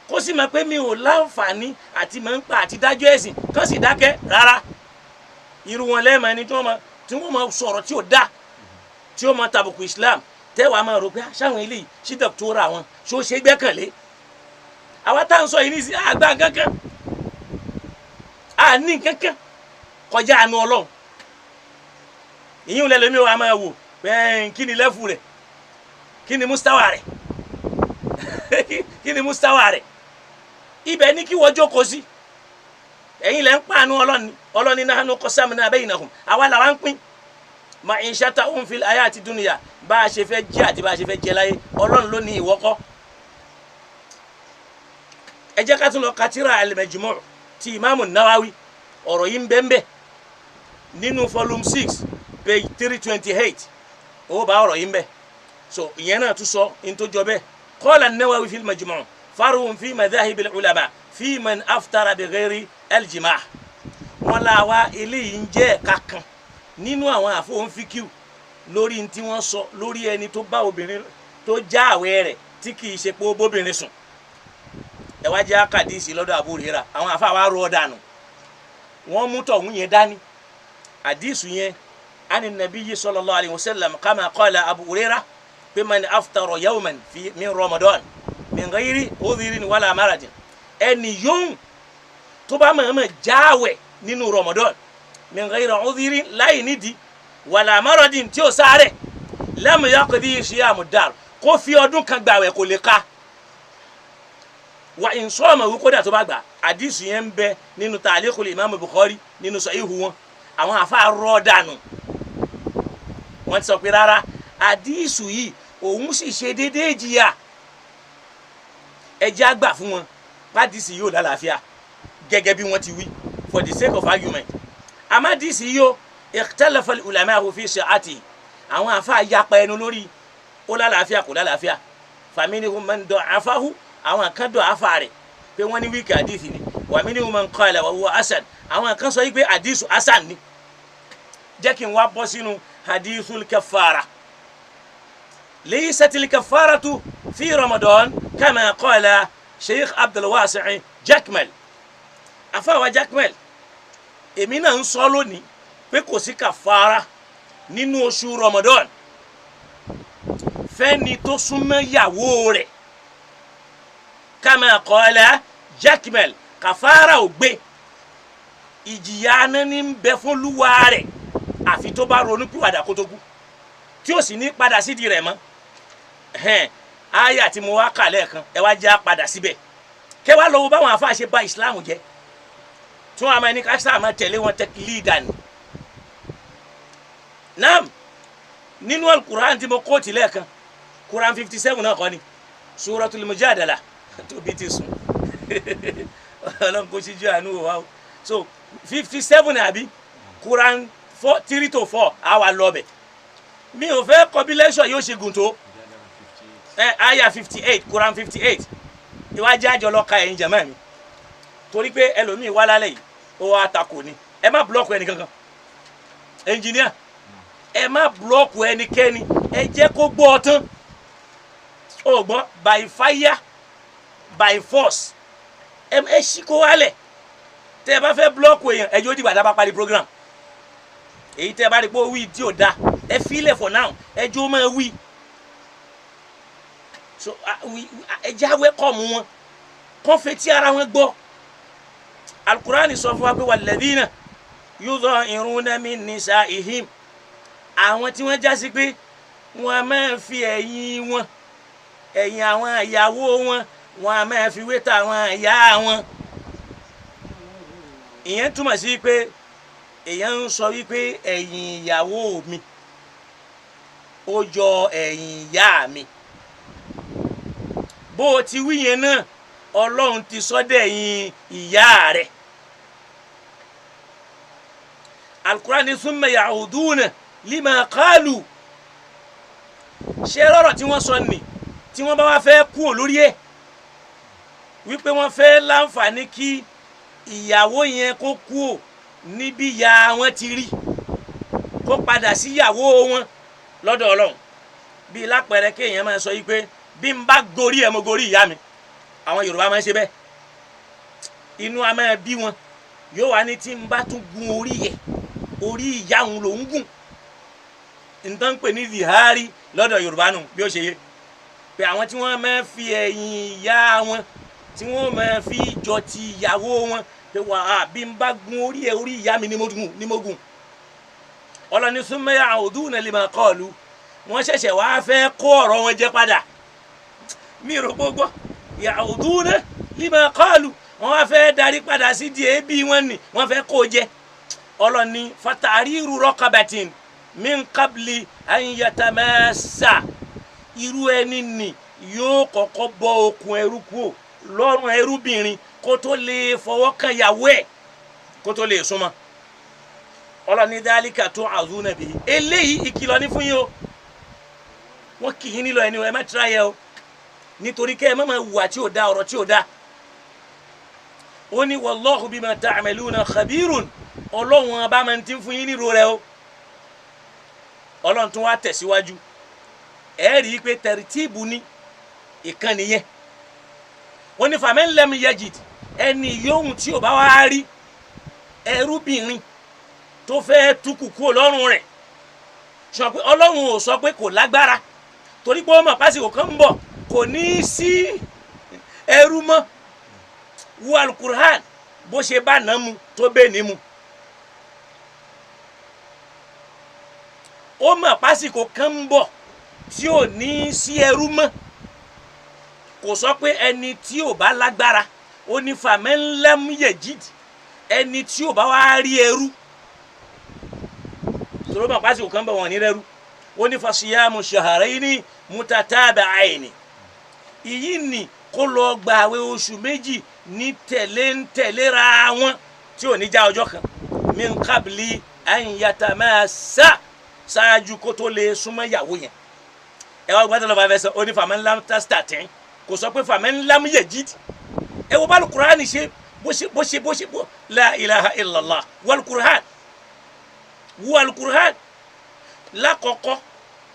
kó sì mọ̀ pé mi ò láǹfààní àti mọ̀ ń pa àti dájọ́ ẹ̀sìn kán sì dákẹ́ rárá irú wọn lẹ́ẹ̀mọ́ ẹni tí wọ́n máa sọ̀rọ̀ tí ò dá tí ó máa tàbùkù Islam tẹ́wàá máa rò pé sáwọn eléyìí sí dọ́kítọ́rà wọn ṣó ṣe gbẹ́kànlé àwa tá à ń sọ yìí ní sí àgbà kankan àní kankan kọjá àánú Ọlọ́run ìyín lẹ́lẹ́mí wa máa wò pé kí ni lẹ́fù rẹ̀ kí ni mustawa rẹ̀ kí ni mustawa rẹ̀ ibẹ̀ ní kí wọ́n jókòó sí ẹ̀yin lẹ́ ń pàánú Ọlọ́run nahnu qasamna baynahum àwa làwa ń pín ma'ishatahum fil hayati dunya bá a ṣe fẹ́ jẹ àti bá a ṣe fẹ́ jẹ láyé Ọlọ́run ló ní ìwọ́kọ́ ẹ jẹ́ ká tún lọ ka tírà al-Majmu' ti Imam Nawawi ọ̀rọ̀ yìí ń bẹ́ẹ̀ nínú volume 6 page 328 ó bá ọ̀rọ̀ yìí ń bẹ so ìyẹn náà tún sọ in tó jọ bẹ́ẹ̀ qala an-Nawawi fil Majmu' farhum fi madhahib al-ulama fi man aftara bi ghayri al-jima' wọn là wá eléyìí ń jẹ́ ẹ̀ka kan nínú àwọn àfọwọ́nfíkìw lórí tí wọ́n sọ lórí ẹni tó bá obìnrin tó já àwẹ̀ rẹ̀ tí kì í ṣe pé ó bóbìnrin sùn ẹ wá jẹ́ àkàdísì lọ́dọ̀ Abu Hurairah àwọn àfa wa rọ dànù wọ́n mú tọ̀hún yẹn dání àdísù yẹn ani nabiyyi sallallahu alayhi wa sallam kama qala Abu Hurairah man aftara yawman fi min Ramadan min ghayri udhrin wala maradin ẹni yóò tó bá máa jáwẹ̀ nínú Ramadan min ghayri udhrin láì nídìí wala maradin tí ó sáré lam yaqdi siyamu dar kó fi ọdún kan gbààwẹ̀ kò lè ká wa in soma wu kódà tó bá gbà hadith yẹn ń bẹ nínú ta'liqul Imam Bukhari nínú sahihu wọn àwọn àfáà rọ̀ dànù wọ́n ti sọ pé rárá hadith yìí òun sì ṣe déédéé jìyà ẹjẹ́ àgbà fún wọn hadith yóò lálàáfíà gẹ́gẹ́ bí wọ́n ti wí for the sake of argument àmọ́ hadith yóò ikhtalafa al-ulama fi sihhatihi àwọn àfáà yapa ẹnu lórí ó lálàáfíà kò lálàáfíà faminhum man da'afahu àwọn kan da'afa rẹ̀ pé wọ́n ní wíkì hadith ni wa minhum man qala wa huwa hasan àwọn kan sọ pé hadith hasan ni jẹ́ kí n wá bọ́ sínú hadithul kaffara laysatil kaffaratu fi Ramadan kama qala Sheikh Abdul Wasi' Jakmal àfáà Jakmal èmi náà ń sọ lónìí pé kò sí kàfàrà nínú oṣù Ramadan fẹ́ni tó súnmọ́ ìyàwó rẹ̀ kama qala Jakmal kàfàrà ò gbé ìjìyà náà ní bẹ fún lúwa rẹ̀ àfi tó bá ronú pìwàdà kó tó kú tí ó sì ní padà sídìí rẹ̀ mọ́ àyà tí mo wá kà lẹ́ẹ̀kan ẹ wá já padà síbẹ̀ kẹ́ wá lọ́wọ́ báwọn àfáà ṣe bà ìsìláàmù jẹ́ tí wọ́n á máa ní ká sáà máa tẹ̀lé wọn taqlidan ni. Naam nínú al-Qur'an tí mo kóòtì lẹ́ẹ̀kan Qur'an 57 náà kọ́ ni Suratul Mujadala tó bí ti sùn ọlọ́run kò ṣíjú àánú wa o so 57 àbí Qur'an 3 to 4 àwa lọ bẹ̀ mi ò fẹ́ kọbí lẹ́ṣọ̀ yóò ṣe gùn tó aya 58 Qur'an 58 ìwájú àjọ lọ ka ẹ̀yin jàmáà mi torí pé ẹlòmíì wá lálẹ́ yìí ó wá takò ni ẹ má blọ́ọ̀kù ẹni kankan ẹnjìníà ẹ má blọ́ọ̀kù ẹnikẹ́ni ẹ jẹ́ kó gbọ́ ọ tán ó gbọ́ by fire by force ẹ ṣí kó wálẹ̀ tẹ ẹ bá fẹ́ blọ́ọ̀kù èèyàn ẹ jẹ́ ó dìgbà tá a bá parí program èyí tẹ ẹ bá rí pé ó wí tí ò da ẹ fílẹ̀ for now ẹ jẹ́ ó máa wí so ẹ jẹ́ awẹ́kọ̀mù wọn kọ́ fetí ara wọn gbọ́ Al-Qur'ani sọ fún wa pé walladhina yudhahiruna min nisa'ihim àwọn tí wọ́n já sí pé wọ́n máa fi ẹ̀yìn wọn ẹ̀yìn àwọn ìyàwó wọn wọ́n máa fi wé tàwọn ìyá wọn ìyẹn túmọ̀ sí pé èèyàn ń sọ wípé ẹ̀yìn ìyàwó mi ó jọ ẹ̀yìn ìyá mi bó o ti wí yẹn náà Ọlọ́run ti sọ dẹ̀yìn ìyá rẹ̀ Al-Qur'ani thumma ya'uduna lima qalu ṣé lọ́rọ̀ tí wọ́n sọ nì tí wọ́n bá wá fẹ́ kú lórí ẹ̀ wípé wọ́n fẹ́ láǹfààní kí ìyàwó yẹn kó kú níbi ìyá wọn ti rí kó padà sí ìyàwó wọn lọ́dọ̀ Ọlọ́run bí lápẹẹrẹ kéèyàn máa sọ yìí pé bí n bá gorí ẹ̀ mo gorí ìyá mi àwọn Yorùbá máa ń ṣe bẹ́ẹ̀ inú a máa bí wọn yóò wá ní tí n bá tún gun orí ẹ̀ orí ìyá òun ló ń gùn nǹkan pè ní zihari lọ́dọ̀ Yorùbá nù bí ó ṣe yé pé àwọn tí wọ́n máa fi ẹ̀yìn ìyá wọn tí wọ́n máa fi jọ ti ìyàwó wọn pé wà á bí n bá gun orí ẹ̀ orí ìyá mi ni mo gùn Ọlọ́ni thumma ya'uduna lima qalu wọ́n ṣẹ̀ṣẹ̀ wá fẹ́ kó ọ̀rọ̀ wọn jẹ padà mi rò gbogbo ya'uduna lima qalu wọ́n wá fẹ́ darí padà sí di ẹbí wọn ni wọ́n fẹ́ kó jẹ Ọlọ́ni fatahriru raqabatin min qabli an yatamassa irú ẹni ni yóò kọ́kọ́ bọ́ okùn ẹrú kúò lọ́rùn ẹrúbìnrin kó tó lè fọwọ́ kan ìyàwó ẹ̀ kó tó lè súnmọ́ Ọlọ́ni dhalika tu'azuna bihi eléyìí ìkìlọ̀ ní fún yín o wọ́n kì í nílò ẹni o ẹ má tíra yẹ o nítorí kẹ́ ẹ má máa wùwà tí ò da ọ̀rọ̀ tí ò da ó ní wallahu bima ta'maluna khabirun Ọlọ́run ọba máa ń tí ń fún yín níro rẹ o Ọlọ́run tún wá tẹ̀síwájú ẹ rí i pé tẹ̀rìtìbù ní ìkànnì yẹn wọ́n ní faman lam yajid ẹni yóhùn tí ò bá wá rí ẹrúbìnrin tó fẹ́ tukù kúrò lọ́rùn rẹ̀ sọ pé ọlọ́run ò sọ pé kò lágbára torí pé ó mọ̀ pásìkò kan ń bọ̀ kò ní í sí ẹrú mọ́. wo alukur'an bó ṣe bá nà mu tó bẹ́ẹ̀ ní mu. ó mọ̀ pásìkò kan ń bọ̀ tí ò ní í sí ẹrú mọ́. kò sọ pé ẹni tí ò bá lágbára ó ní faman lam yajid ẹni tí ò bá wá rí ẹrú tòró mọ̀ pásìkò kan ń bọ̀ wọ́n ní rẹ́rú ó ní fasiyamu shahrayni mutatabi'ayni ìyí ni kó lọ gba àwẹ̀ oṣù méjì ní tẹ̀léńtẹ̀léra wọn tí ò ní já ọjọ́ kan min qabli an yatamassa ṣáájú kó tó lè súnmọ́ ìyàwó yẹn. ẹ wá gbọ́dọ̀ lọ́ba fẹ́ sọ ó ní faman lam tastati' kò sọ pé faman lam yajid. ẹ wo bá Al-Qur'an ṣe bó ṣe la ilaha illallah wal Qur'an wo Al-Qur'an lákọ̀ọ́kọ́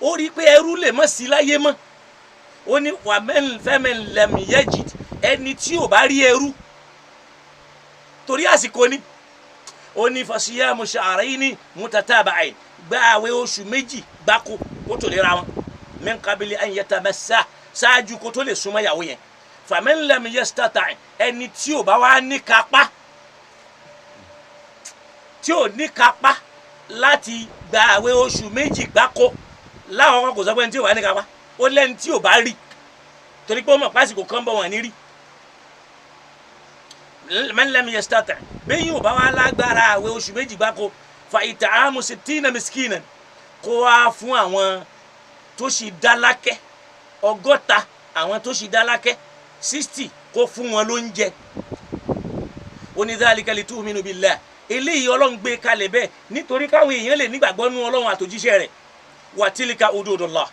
ó rí pé ẹrú lè mọ̀ sí láyé mọ́. ó ní faman lam yajid ẹni tí ò bá rí ẹrú torí àsìkò ni. ó ní fasiyamu shahrayni mutatabi'ayn gba àwẹ̀ oṣù méjì gbáko kó tó lè ra wọn min qabli an yatamassa ṣáájú kó tó lè súnmọ́ ìyàwó yẹn. faman lam yastati' ẹni tí ò bá wá ní kápá tí ò ní kápá láti gba àwẹ̀ oṣù méjì gbáko láwọn kan kò sọ pé ẹni tí ò bá ní kápá ó lẹ́ni tí ò bá rí torí pé ó mọ̀ pásìkò kan bọ̀ wọ́n ní rí. man lam yastati' bẹ́yìn ò bá wá lágbára àwẹ̀ oṣù méjì gbáko fa it'amu sittina miskinan kó wá fún àwọn tó ṣì dálákẹ́ 60 àwọn tó ṣì dálákẹ́ 60 kó fún wọn lóúnjẹ. ó ní dhalika litu'minu billah eléyìí ọlọ́run gbé kalẹ̀ bẹ́ẹ̀ nítorí káwọn èèyàn lè nígbàgbọ́ nú ọlọ́run àtòjíṣẹ́ rẹ̀ wa tilka hududullah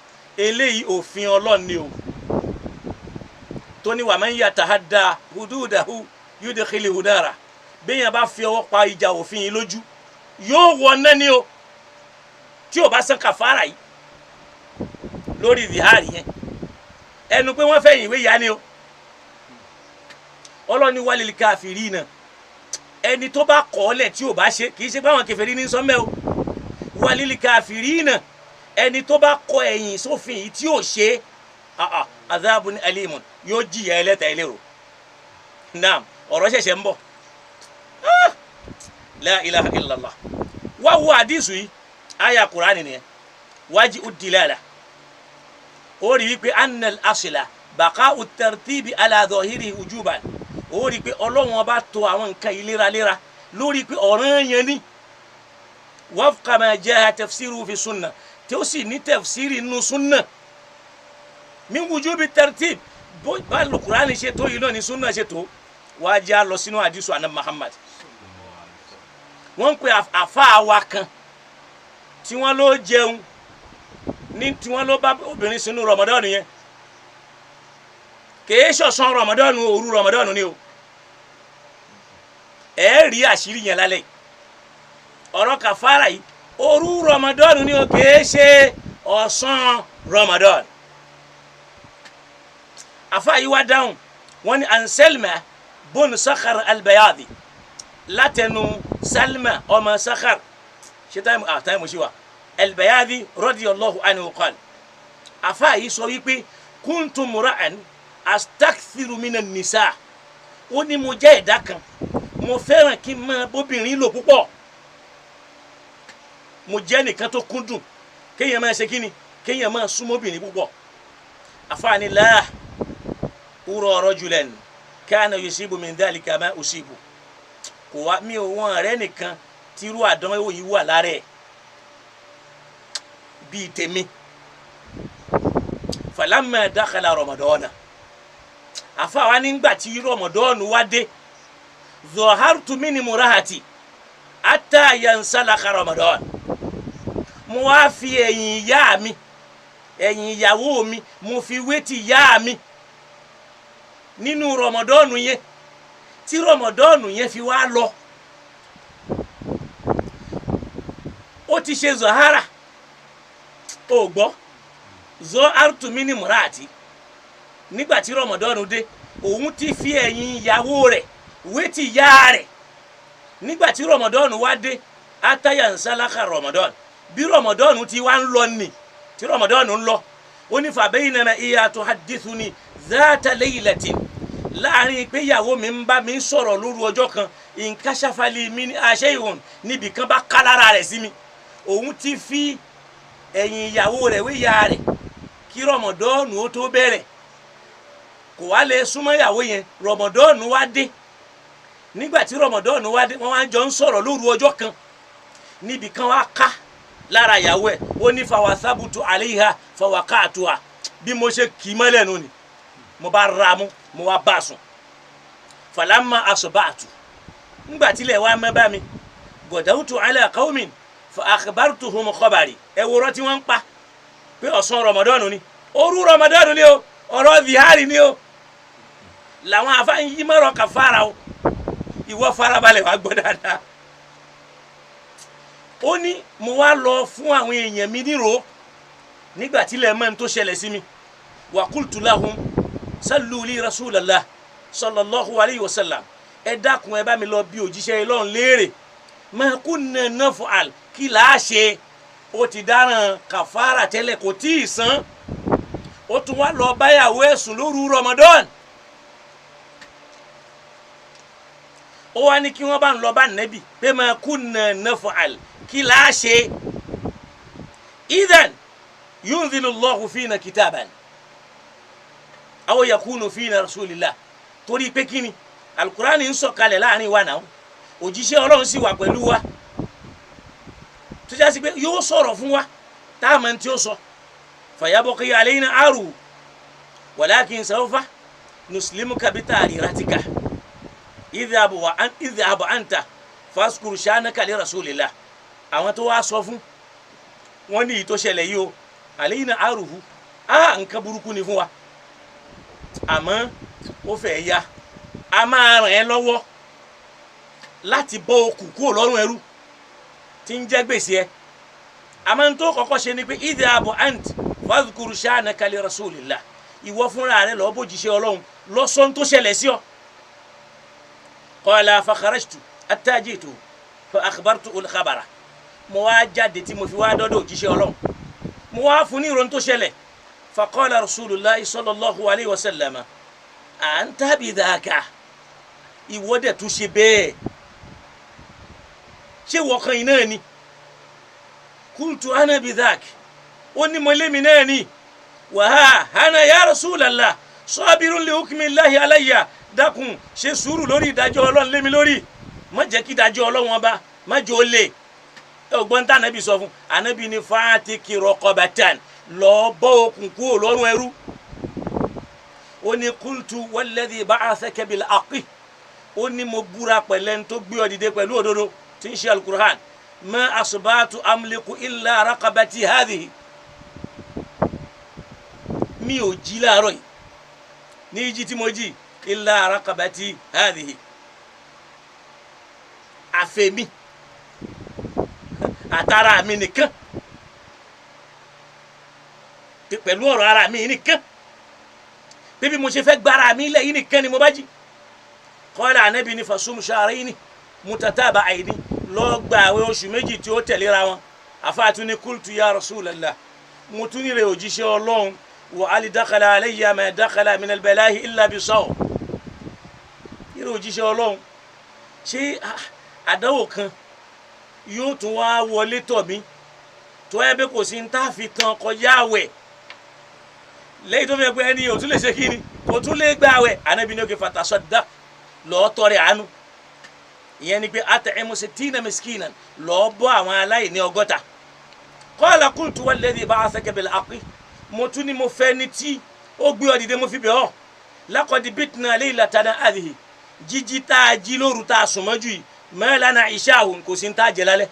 eléyìí òfin ọlọ́run ni o tó ní wa man yatahadda hududahu yudkhilhu nara bẹ́yàn bá fi ọwọ́ pa ìjà òfin yìí lójú yóò wọ náà ni o tí o bá san kàfàrà yìí lórí zihari yẹn ẹnu pé wọ́n fẹ̀yìn ìwé ìyá ni o. ọlọ́ni walil kafirina ẹni tó bá kọ̀ ọ́ lẹ̀ tí o bá ṣe kì í ṣe báwọn kèfèrí ní sọ́mẹ́ o walil kafirina ẹni tó bá kọ̀ ẹ̀yìn sófin yìí tí o ṣe adhabun alimun yóò jìyà ẹlẹ́ta ẹlẹ́rọ. naam ọ̀rọ̀ ṣẹ̀ṣẹ̀ ń bọ̀ la ilaha illallah wá wo àdìsù yìí aya Qur'ani nìyẹn waji'u dilala ó rí wípé annal asla baqa'u tartibi ala dhahiri wujuban ó rí pé Ọlọ́run ọba tò àwọn nǹkan yìí léraléra lórí pé ọ̀ranyàn ni wafqa ma jaa tafsiru fi sunna tí ó sì ní tafsiri nínú sunna min wujubi tartib bá Qur'ani ṣe tó yìí náà ní sunna ṣe tó wá já lọ sínú àdìsù Ànábì Muhammad. wọ́n ń pe àfáà wa kan tí wọ́n ló jẹun ní tí wọ́n ló bá obìnrin sínú Ramadan yẹn kìí ṣọ̀sán Ramadan òru Ramadan ni o ẹ rí àṣírí yẹn lálẹ́ ọ̀rọ̀ kàfàrà yìí òru Ramadan ni o kìí ṣe ọ̀sán Ramadan. àfáà yìí wá dáhùn wọ́n ní Anselma bun Sakhar al-Bayadi látẹnu Salma ọmọ Sakhar ṣe táìmù ṣe wà al-Bayadi radiyallahu anhu qala àfáà yìí sọ wípé kuntu mura'an astakthiru minan nisa ó ní mo jẹ́ ẹ̀dá kan mo fẹ́ràn kí n máa bóbìnrin lò púpọ̀ mo jẹ́ nìkan tó kúndùn kéèyàn máa ṣe kíni kéèyàn máa súnmọ́ obìnrin púpọ̀. àfáà ní la ura rajulan kana yusibu min dhalika ma usibu kò wá mi ò wọ́n rẹ́ nìkan tí irú àdánwò yìí wà lára ẹ̀ bíi tèmi. falamma dakhala Ramadana àfáà wa nígbà tí Ramadan wá dé zahartu min murahati hatta yansalakha Ramadan mo wá fi ẹ̀yìn ìyá mi ẹ̀yìn ìyàwó mi mo fi wé ti ìyá mi nínú Ramadan yẹn tí Ramadan yẹn fi wá lọ ó ti ṣe zahara ó gbọ́ zahartu min murahati nígbà tí Ramadan dé òun ti fi ẹ̀yìn ìyàwó rẹ̀ wé ti ìyá rẹ̀ nígbà tí Ramadan wá dé ataya nsalaka Ramadan bí Ramadan ti wá ń lọ nì tí Ramadan ń lọ ó ní fabaynama iya tuhaddithuni zata laylatin láàrin pé ìyàwó mi ń bá mi sọ̀rọ̀ lóru ọjọ́ kan inkashafali min shay'un níbi kan bá ká lára rẹ̀ sí mi òun ti fi ẹ̀yìn ìyàwó rẹ̀ wé ìyá rẹ̀ kí Ramadan ó tó bẹ̀rẹ̀ kò wá lè súnmọ́ ìyàwó yẹn Ramadan wá dé nígbà tí Ramadan wá dé wọ́n wá jọ ń sọ̀rọ̀ lóru ọjọ́ kan níbi kan wá ká lára ìyàwó ẹ̀ ó ní fawasabutu alayha fawaqa'tuha bí mo ṣe kì í mọ́lẹ̀ nù ni mo bá ra mú mo wá bá sùn falamma asba'tu nígbà tí ilẹ̀ wá mọ́ bá mi gadawtu ala qawmin fa akhbartuhum khabari ẹ wòrán tí wọ́n ń pa pé ọ̀sán Ramadan ni òru Ramadan ni o ọ̀rọ̀ zihari ni o làwọn afáàn yí mọ́rọ̀ kàfàrà o ìwọ farabalẹ̀ wá gbọ́ dáadáa ó ní mo wá lọ fún àwọn èèyàn mi nírò nígbà tí ilẹ̀ mọ́ tó ṣẹlẹ̀ sí mi wa qultu lahum sallu li rasulallah sallallahu alayhi wa sallam ẹ dákun ẹ bá mi lọ bí òjíṣẹ́ Ọlọ́run léèrè ma kunna naf'al kí làá ṣe ó ti dáràn kàfàrà tẹ́lẹ̀ kò tí ì san ó tún wá lọ báyàwó ẹ̀sùn lóru Ramadan ó wá ní kí wọ́n bá ń lọ bá nẹ́bì pé ma kunna naf'al kí làá ṣe idhan yunzilu Allahu fina kitaban aw yakunu fina rasulillah torí pé kíni alukurani ń sọ̀kalẹ̀ láàrin wa náà òjíṣẹ́ Ọlọ́run sì wà pẹ̀lú wa tó já sí pé yóò sọ̀rọ̀ fún wa tá a mọ̀ tí ó sọ fayabqi alayna aru walakin sawfa nuslimuka bitariratika idhhab anta faskur shanaka li rasulillah àwọn tó wá sọ fún wọn ní tó ṣẹlẹ̀ yìí o alayna aruhu nǹkan burúkú ni fún wa àmọ́ ó fẹ́ ya a máa ràn ẹ́ lọ́wọ́ láti bọ́ okùn kúrò lọ́rùn ẹrú tí ń jẹ́ gbèsè ẹ àmọ́ tó kọ́kọ́ ṣe ni pé idhhab anta faskur shanaka li rasulillah ìwọ fúnra rẹ lọ bójíṣẹ́ Ọlọ́run lọ sọ tó ṣẹlẹ̀ sí ọ qala fa kharajtu hatta jitu fa akhbartu al-khabara mo wá jáde tí mo fi wá dọ́dọ̀ òjíṣẹ́ Ọlọ́run mo wá fún ní ìròyìn tó ṣẹlẹ̀ fa qala rasulullah sallallahu alayhi wa sallam anta bidhaka ìwọ dẹ̀ tún ṣe bẹ́ẹ̀ ṣé wọ́kàn yìí náà ni qultu ana bidhaka ó ní mo lémi náà ni wàhá hana ya rasulallah sabirun li hukmillahi alayya dákun ṣe sùúrù lórí ìdájọ́ Ọlọ́run lémi lórí má jẹ́ kí ìdájọ́ Ọlọ́run ọba má jẹ́ ó lè ọgbọ́n tá ànábì sọ fún ànábì ní fàátìkì raqabatan lọ bọ́ okùn kúrò lọ́rùn ẹrú ó ní qultu walladhi ba'athaka bil haqqi ó ní mo búra pẹ̀lẹ́ tó gbé ọ dìde pẹ̀lú òdodo tí ń ṣe alukur'an ma asbatu amliku illa raqabati hadhihi mi ò jí láàárọ̀ yìí ní jí tí mo jí illa raqabati hadhihi àfẹ̀mí àtàrà mi nìkan pẹ̀lú ọ̀rọ̀ ara mi nìkan bí mo ṣe fẹ́ gbára mi lẹ̀ yìí nìkan ni mo bá jí qala anabi ní fasum shahrayni mutataba'ayni lọ gba àwẹ̀ oṣù méjì tí ó tẹ̀léra wọn àfáàtún ní qultu ya rasulallah mo tún ní rẹ̀ òjíṣẹ́ Ọlọ́run wa ali dakhala alayya ma dakhala min al-balahi illa bisawm irú òjíṣẹ́ Ọlọ́run ṣé àdánwò kan yóò tún wá wọlé tọ̀ mí tó ẹ bẹ́ kò sí ń tá fi tán kọjá àwẹ̀ lẹ́yìn tó fẹ́ pé ẹni ò tún lè ṣe kíni kò tún lè gba àwẹ̀ Ànábì ní òkè fatasaddaq lọ́ọ́ tọrẹ àánú ìyẹn ni pé at'imu sittina miskinan lọ́ọ́ bọ́ àwọn aláìní 60 qala qultu walladhi ba'athaka bil haqqi mo tún ní mo fẹ́ ní tí ó gbé ọ dìde mo fi bẹ̀ ọ́ laqad bitna laylatana hadhihi jíjí tá a jí lóru tá a sùn mọ́jú yìí ma lana isha'un kò sí ń tá a jẹ lálẹ́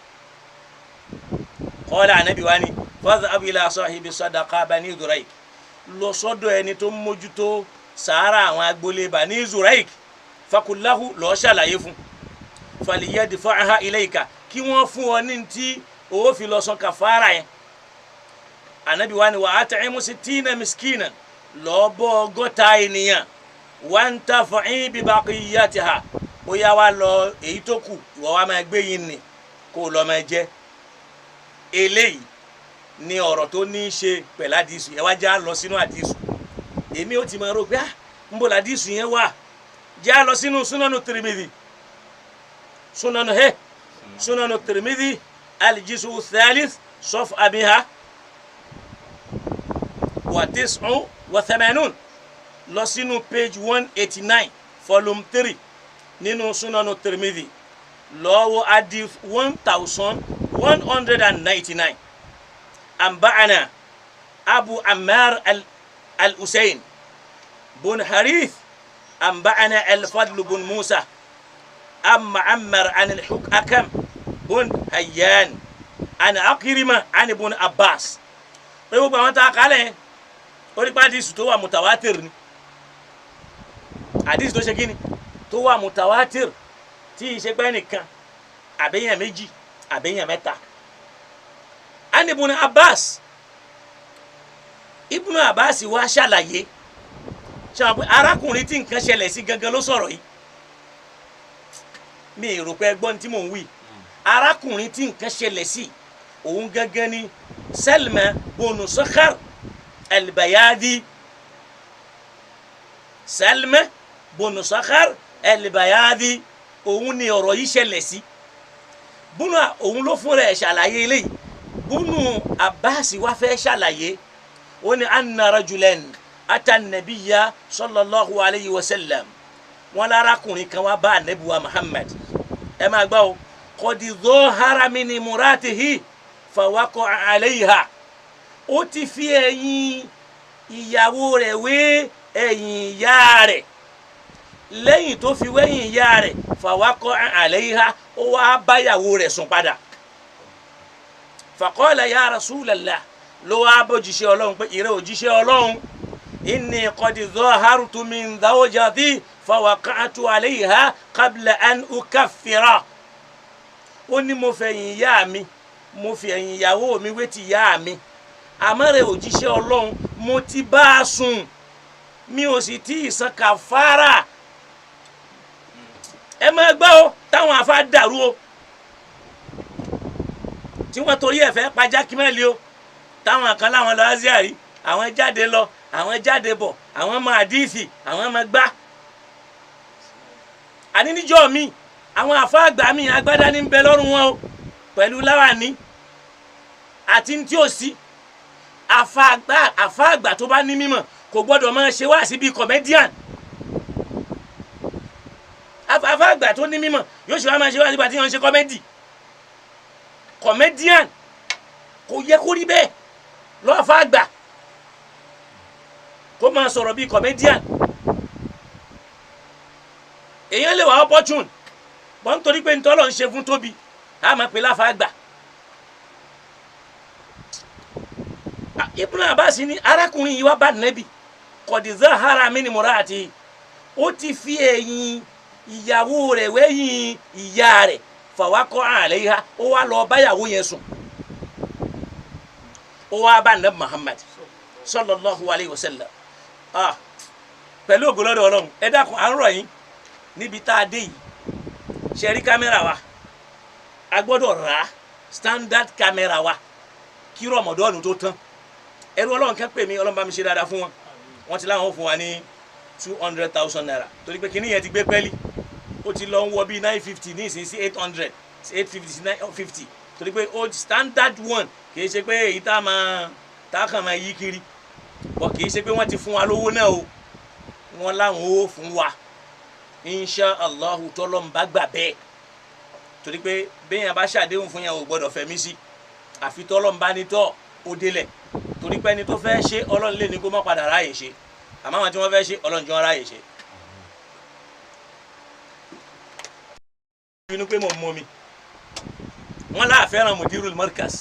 qala Ànábì wa ni fadhhab ila sahibi sadaqa bani Zurayk lọ sọ́dọ̀ ẹni tó mójútó sàárà àwọn agboolé Bani Zurayk faqul lahu lọ́ọ́ ṣàlàyé fún faliyadfa'ha ilayka kí wọ́n fún ọ ní tí ó fi lọ san kàfàrà yẹn Ànábì wa ni wa at'imu 60 miskinan lọ́ọ́ bọ́ 60 ènìyàn wantafi bi baqiyatiha ó yá wa lọ èyí tó kù ìwọ wa máa gbé yín ni kó lọ máa jẹ eléyìí ni ọ̀rọ̀ tó ní í ṣe pẹ̀lú àdìsù yẹn wá já lọ sínú àdìsù èmi ò ti máa rò pé ń bọ̀ làdìsù yẹn wà já lọ sínú súnánù Tirmidhi súnánù Tirmidhi al-juz'u thalith صفحة بها و89 lọ sínú page 189 volume 3 nínú súnánù Tirmidhi lọ́wọ́ hadith 1199 أنبأنا أبو عمار الحسين بن حريث أنبأنا الفضل بن موسى أم عمر عن الحكم بن هيان عن عكرمة عن ابن عباس pé gbogbo àwọn tá a kálẹ̀ yẹn ó ní pé àdìsù tó wà mutawatir ni àdìsù tó ṣe kí ni tó wà mutawatir tí ì ṣe pé nìkan àbẹ̀yàn méjì àbẹ̀yàn mẹ́ta. عن ابن عباس Ibn Abbas wá ṣàlàyé ṣàwọn pé arákùnrin tí nǹkan ṣẹlẹ̀ sí gangan ló sọ̀rọ̀ yìí mi ì rò pé ẹgbọ́n tí mò ń wí arákùnrin tí nǹkan ṣẹlẹ̀ sí òun gangan ni Salma bonu Sakhar al-Bayadi Salma bonu Sakhar al-Bayadi òun ni ọ̀rọ̀ yìí ṣẹlẹ̀ sí bùnà òun ló fúnra ẹ̀ ṣàlàyé eléyìí Ibn Abbas wá fẹ́ ṣàlàyé ó ní anna rajulan ata nabiyya sallallahu alayhi wa sallam wọn lárakùnrin kan wá bá anabi wa Muhammad ẹ máa gbọ́ o qad dhahara min muratihi fawaqa'a alayha ó ti fi ẹ̀yìn ìyàwó rẹ̀ wé ẹ̀yìn ìyá rẹ̀ lẹ́yìn tó fi wẹ́yìn ìyá rẹ̀ fawaqa'a alayha ó wá báyàwó rẹ̀ sùn padà faqala ya rasulallah ló wá bójúṣe ọlọ́run pé ìrẹ́ òjíṣẹ́ ọlọ́run inni qad dhahartu min zawjati fawaqa'tu alayha qabla an ukaffira ó ní mo fẹ̀yìn ìyá mi mo fi ẹ̀yìn ìyàwó mi wé ti ìyá mi àmọ́ rẹ̀ òjíṣẹ́ ọlọ́run mo ti bá a sùn mi ò sì tí ì san kàfàrà ẹ máa gbọ́ o táwọn àfa dàrú o tí wọ́n torí ẹ̀ fẹ́ pa Jákímẹ́lì o táwọn kan láwọn lọ Azíàrí àwọn jáde lọ àwọn jáde bọ̀ àwọn ọmọ àdìsí àwọn ọmọ gbá àní níjọ́ mi àwọn àfa àgbà mi agbádá ní bẹ lọ́rùn wọn o pẹ̀lú láwàní àti ní tí ò sí àfa àgbà tó bá ní mímọ̀ kò gbọ́dọ̀ máa ṣe wá síbi comedian àfa àgbà tó ní mímọ̀ yóò ṣe wá máa ṣe wá síbi àti wọ́n ṣe comedian kò yẹ kó rí bẹ́ẹ̀ lọ́wọ́ àfa àgbà kó máa sọ̀rọ̀ bíi comedian èèyàn lè wà opportune bọ́n nítorí pé ntọ́lọ̀ ń ṣe fún tóbi a máa pè láfa àgbà. Ibn Abbas ní arákùnrin yìí wá bá Nábì qad dhahara min murati ó ti fi ẹ̀yìn ìyàwó rẹ̀ wẹ́yìn ìyá rẹ̀ fawaqa'a alayha ó wá lọ báyàwó yẹn sùn ó wá bá Nábì Muhammad sallallahu alayhi wa sallam pẹ̀lú ògbólọ́dọ̀ ọlọ́run ẹ dákun à ń rọ̀ yín níbi tá a dé yìí ṣe rí kámẹ́rà wa a gbọ́dọ̀ ra standard kámẹ́rà wa kí rọmọdọ́ọ̀nù tó tán ẹrú ọlọ́run kan pè mí ọlọ́run bá mi ṣe dáadáa fún wọn wọ́n ti láwọn fún wa ní 200,000 naira torí pé kíní yẹn ti gbé pẹ́ẹ́lí ó ti lọ ń wọ bíi 950 ní ìsìn sí 800 850 sí 950 torí pé old standard one kì í ṣe pé èyí tá a kàn máa yí kiri bọ̀ kì í ṣe pé wọ́n ti fún wa lówó náà o wọ́n láwọn ó fún wa insha allahu tọ́lọ́mbà gbà bẹ́ẹ̀ torí pé béèyàn bá ṣàdéhùn fún yẹn ò gbọ́dọ̀ fẹ̀mí sí àfi tọ́lọ́mbà ní tọ́ ó délẹ̀ torí pé ẹni tó fẹ́ ṣe ọlọ́run lè ní kó má padà ráàyè ṣe àmọ́ àwọn tí wọ́n fẹ́ ṣe ọlọ́run jọ ráàyè ṣe. inú pé mo mọ mi wọn láàfẹ́ràn mudirul markas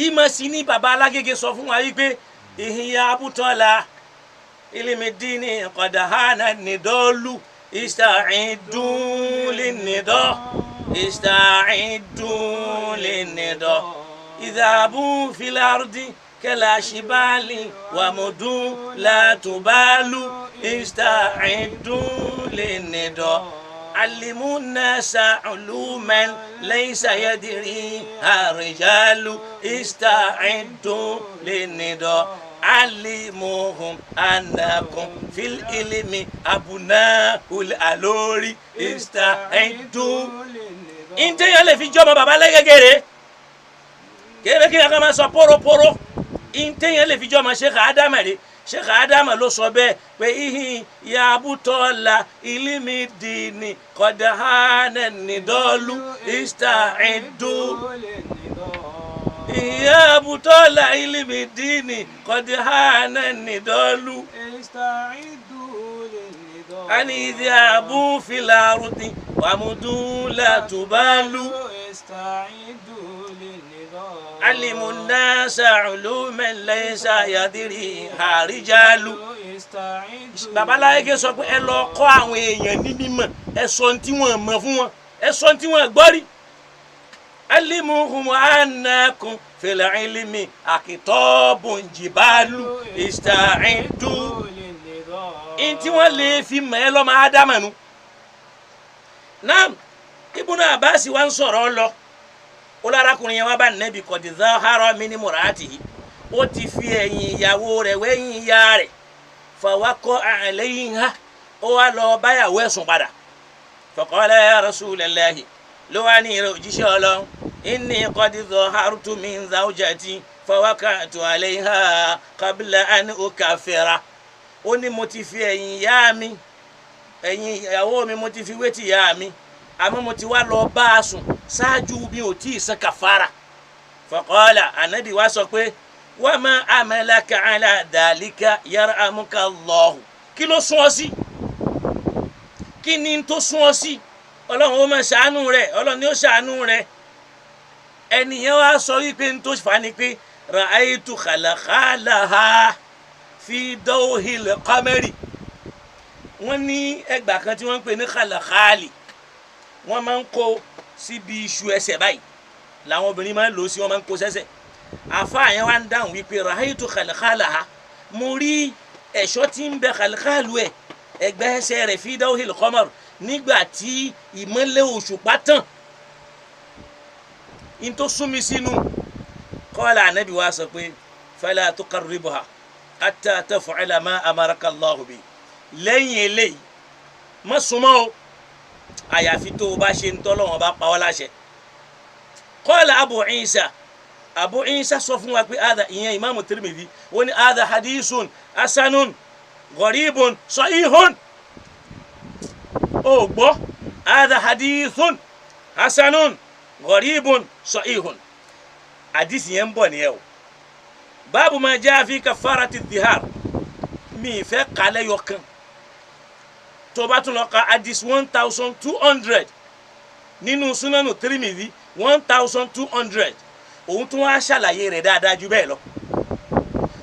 ìmọ̀ sí ní baba alágége sọ fún wa wípé ìhìyà abútọ́lá ilimidini kọ̀dàhánà nìdọ́lù ista'iddu linnida ista'iddu linnida idhabu fil ardi kala shibali wa mudu la tubalu ista'iddu linnida علموا الناس علوما ليس يدريها الرجال استعدوا للنداء علموهم أنكم في العلم أبناء الألوري استعدوا إنت يا لفي جماعة بابا لغيري kéré kí ẹ máa sọ pòròpòrò ìntẹ̀yìn lè fi jọ́ máa Sheikh Adama rè Sheikh Adama ló sọ bẹ́ẹ̀ pé ihin yabutọ́la ilimidini kọ̀dáhánà nìdọ́lù ista'iddu yabutọ́la ilimidini kọ̀dáhánà nìdọ́lù ani idhabu fil ardi wamudu la tubalu. علموا الناس علوما ليس يدريها رجال. babaláyé sọ pé ẹ lọ kọ́ àwọn èèyàn ní mímọ̀ ẹ sọ tí wọ́n mọ̀ fún wọn ẹ sọ tí wọ́n gbọ́ rí. علموهم أنكم في العلم أكتاب جبال استعدوا. ntí wọ́n lè fi mọ̀ ẹ́ lọ́mọ ádámà nù. naam Ibn Abbas wa ń sọ̀rọ̀ lọ olarakunrin yẹn wá bá nẹ́bí kọ̀dí zahara mini murati ó ti fi ẹ̀yìn ìyàwó rẹ̀ wẹ́yìn ìyá rẹ̀ fawakọ̀ àlẹ́yìn ha ó wá lọ báyàwó ẹ̀sùn padà faqala ya rasulallahi ló wá ní ìrẹ̀ òjíṣẹ́ Ọlọ́run inni kọ̀dí zahartu min zawjati fawakatu alayha qabla an ukafira. ó ní mo ti fi ẹ̀yìn ìyá mi ẹ̀yìn ìyàwó mi mo ti fi wé ti ìyá mi àmọ́ mo ti wá lọ bá a sùn ṣáájú bí o tí ì san kàfàrà. faqala ànábì wá sọ pé wa ma amalaka ala dhalika yarhamuka Allahu. kí ló sún ọ sí kí ni tó sún ọ sí Ọlọ́run ó máa ṣàánú rẹ̀ Ọlọ́run ni ó ṣàánú rẹ̀. ẹnìyẹn wá sọ wípé n tó fà ní pé ra'aytu khalaqalaha fi dawhil qamari. wọ́n ní ẹgbàá kan tí wọ́n ń pè ní khalaqali wọ́n máa ń kó síbi iṣu ẹsẹ̀ báyìí làwọn obìnrin máa ń lò sí wọ́n máa ń kó sẹ́sẹ̀. àfáà yẹn wá ń dáhùn wípé ra'aytu khalaqalaha mo rí ẹ̀ṣọ́ tí ń bẹ khalaqalu ẹ̀ ẹgbẹ́ ẹsẹ̀ rẹ̀ fi dawhil qamar nígbà tí ìmọ́lẹ̀ òṣùpá tàn in tó súnmi sínú. qala ànábì wa sọ pé fala tuqarribha hatta taf'ala ma amaraka Allahu bi. lẹ́yìn eléyìí má súnmọ́ o àyàfi tó o bá ṣe ń tọ́lọ́wọ́n bá pa ọ́ láṣẹ. qala Abu Isa sọ fún wa pé ìyẹn Imam Tirmidhi ó ní hadha hadithun hasanun gharibun sahihun. ó gbọ́ hadha hadithun hasanun gharibun sahihun. àdìsí yẹn ń bọ̀ nìyẹn o. báàbù ma jaa fi kafarati dhihar mi fẹ́ kálẹ̀ yọkan tó bá tún lọ ka hadith 1200 nínú Sunanu Tirmidhi 1200 òun tún wá ṣàlàyé rẹ̀ dáadáa jù bẹ́ẹ̀ lọ.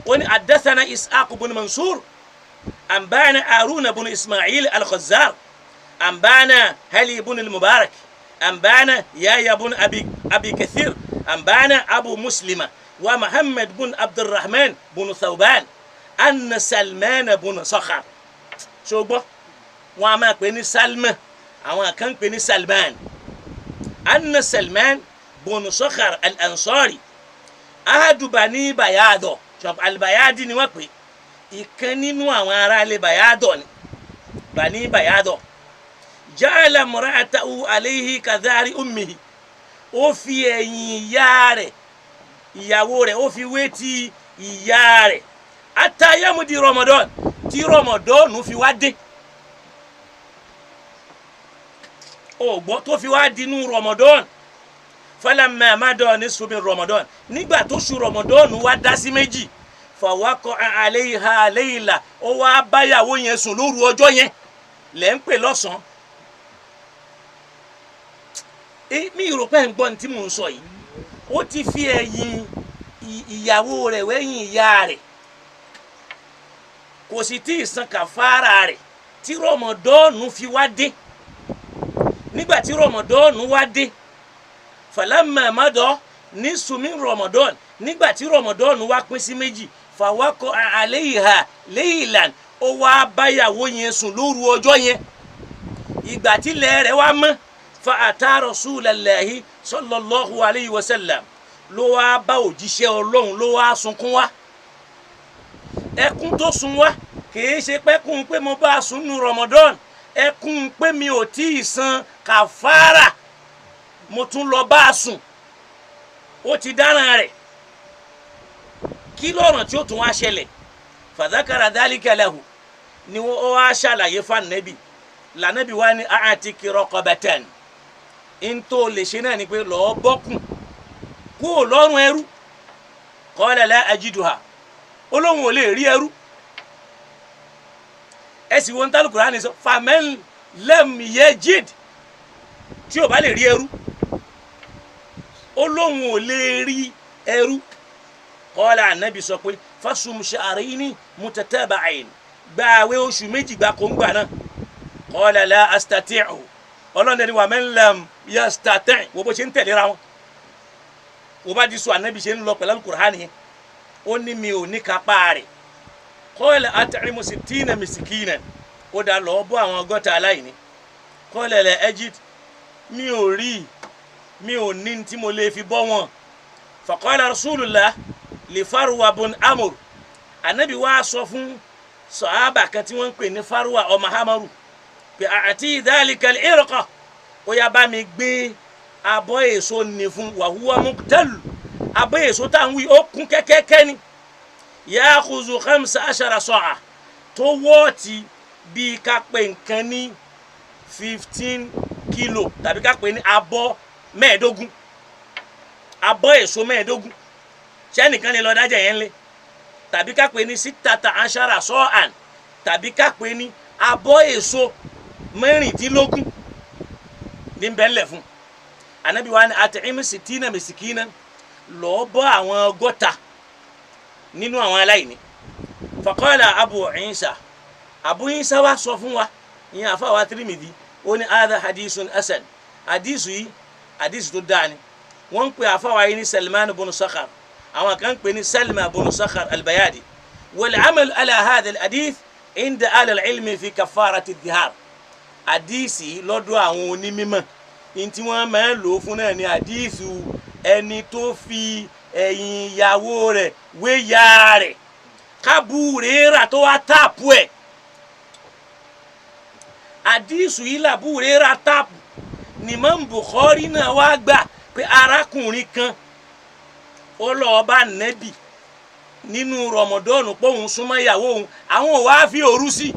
ó ní haddathana Ishaq ibn Mansur anbana Harun ibn Ismail al-Khazzar anbana Ali ibn al-Mubarak anbana Yahya ibn Abi Kathir anbana Abu Muslima wa Muhammad ibn Abdurrahman ibn Thawban anna Salman ibn Sakhar. ṣùgbọ́n wọn a máa pè ní Salman àwọn kan pè ní Salman. anna Salman ibn Sakhar al-Ansari ahadu bani Bayado al-Bayadi ni wọ́n pè ìkan nínú àwọn aráalé Bayado ni bani Bayado. ja'ala imra'atahu alayhi kadhari ummihi ó fi ẹ̀yìn ìyá rẹ̀ ìyàwó rẹ̀ ó fi wé ti ìyá rẹ̀ atayamu di Ramadan tí Ramadan fi wá dé. ó gbọ́ tó fi wá dínú Ramadan falamma mada nisfu min Ramadan nígbà tó ṣù Ramadan wá dá sí méjì fawaqa'a alayha layla ó wá báyàwó yẹn sùn lóru ọjọ́ yẹn lẹ́ ń pè lọ́sàn-án. mi rò pé ń gbọ́ ní tí mò ń sọ yìí ó ti fi ẹ̀yìn ìyàwó rẹ̀ wẹ́yìn ìyá rẹ̀ kò sì tí ì san kàfàrà rẹ̀ tí Ramadan fi wá dé. nígbà tí Ramadan wá dé falamma mada nisfu min Ramadan nígbà tí Ramadan wá pín sí méjì fawaqa'a alayha laylan ó wá báyàwó yẹn sùn lóru ọjọ́ yẹn ìgbà tí ilẹ̀ rẹ̀ wá mọ́ fa ata rasulallahi sallallahu alayhi wa sallam ló wá bá òjíṣẹ́ Ọlọ́run ló wá sunkún wá ẹkún tó sun wá kìí ṣe pẹ́kún pé mo bá sùn nù Ramadan ẹkún pé mi ò tí ì san kàfàrà mo tún lọ bá a sùn ó ti dáràn rẹ̀ kí lọ́ràn tí ó tún wá ṣẹlẹ̀ fadhakara dhalika lahu ni ó wá ṣàlàyé fànẹ́bì lànẹ́bì wá ní a'tiki raqabatan in tó lè ṣe náà ni pé lọ́ọ́ bọ́kùn kúrò lọ́rùn ẹrú qala la ajiduha olóhùn ò lè rí ẹrú ẹ sì wo ń tálù Kùránì sọ faman lam yajid tí ò bá lè rí ẹrú olóhùn ò lè rí ẹrú qala ànábì sọ pé fasum sha'rayni mutataba'ayn gbààwẹ̀ oṣù méjì gbà kó ń gbà náà qala la astati'u ọlọ́run ni wa man lam yastati' wo bó ṣe ń tẹ̀léra wọn wo bá di sọ ànábì ṣe ń lọ pẹ̀lú Kùránì yẹn ó ní mi ò ní kápá rẹ̀ qala at'imu sittina miskinan ó dá lọ́ọ́ bọ́ àwọn ọgọ́ta aláìní qala la ajid mi ò rí mi ò ní tí mo lè fi bọ́ wọn faqala rasulullah li Farwa bun Amr ànábì wá sọ fún sàhábà kan tí wọ́n ń pè ní Farwa ọmọ Hamaru pé àti dhalika al-irqa ó yá bá mi gbé abọ́ èso ní fún wa huwa muqtal abọ́ èso tá ń wí ó kún kẹ́kẹ́kẹ́ ni ya'khudhu 15 sa'a tó wọ́ọ̀tì bí ká pè nǹkan ní 15 kilo tàbí ká pè ní abọ́ mẹ́ẹ̀ẹ́dógún abọ́ èso mẹ́ẹ̀ẹ́dógún ṣé nìkan lè lọ dájà yẹn lé tàbí ká pè ní 16 sa'an tàbí ká pè ní abọ́ èso mẹ́rìndínlógún ní bẹ́ẹ̀lẹ̀ fún anabi wa ni at'im sittina miskinan lọ́ọ́ bọ́ àwọn ọgọ́ta nínú àwọn aláìní faqala Abu Isa wa sọ fún wa ìyẹn àfa wa Tirmidhi ó ní hadha hadithun hasan hadithu yìí hadithu tó dáa ni wọ́n ń pè àfa wa yìí ní Salman bin Sakhar àwọn kan ń pè ní Salma bin Sakhar al-Bayadi wal amal ala hadha al-hadith inda ahli al-ilmi fi kafarati ad-dihar hadisi lọ́dọ̀ àwọn onímọ̀ in tí wọ́n máa ń lò fún náà ni hadithu ẹni tó fi ẹ̀yìn ìyàwó rẹ̀ wé ya rẹ̀ kábù rèéra tó wá táàpù ẹ̀ hadithu yìí làbù rèéra táàpù ni Imam Bukhari náà wá gbà pé arákùnrin kan ó lọ bá Nábì nínú Ramadan pé òun súnmọ́ ìyàwó òun àwọn ò wá fi òru sí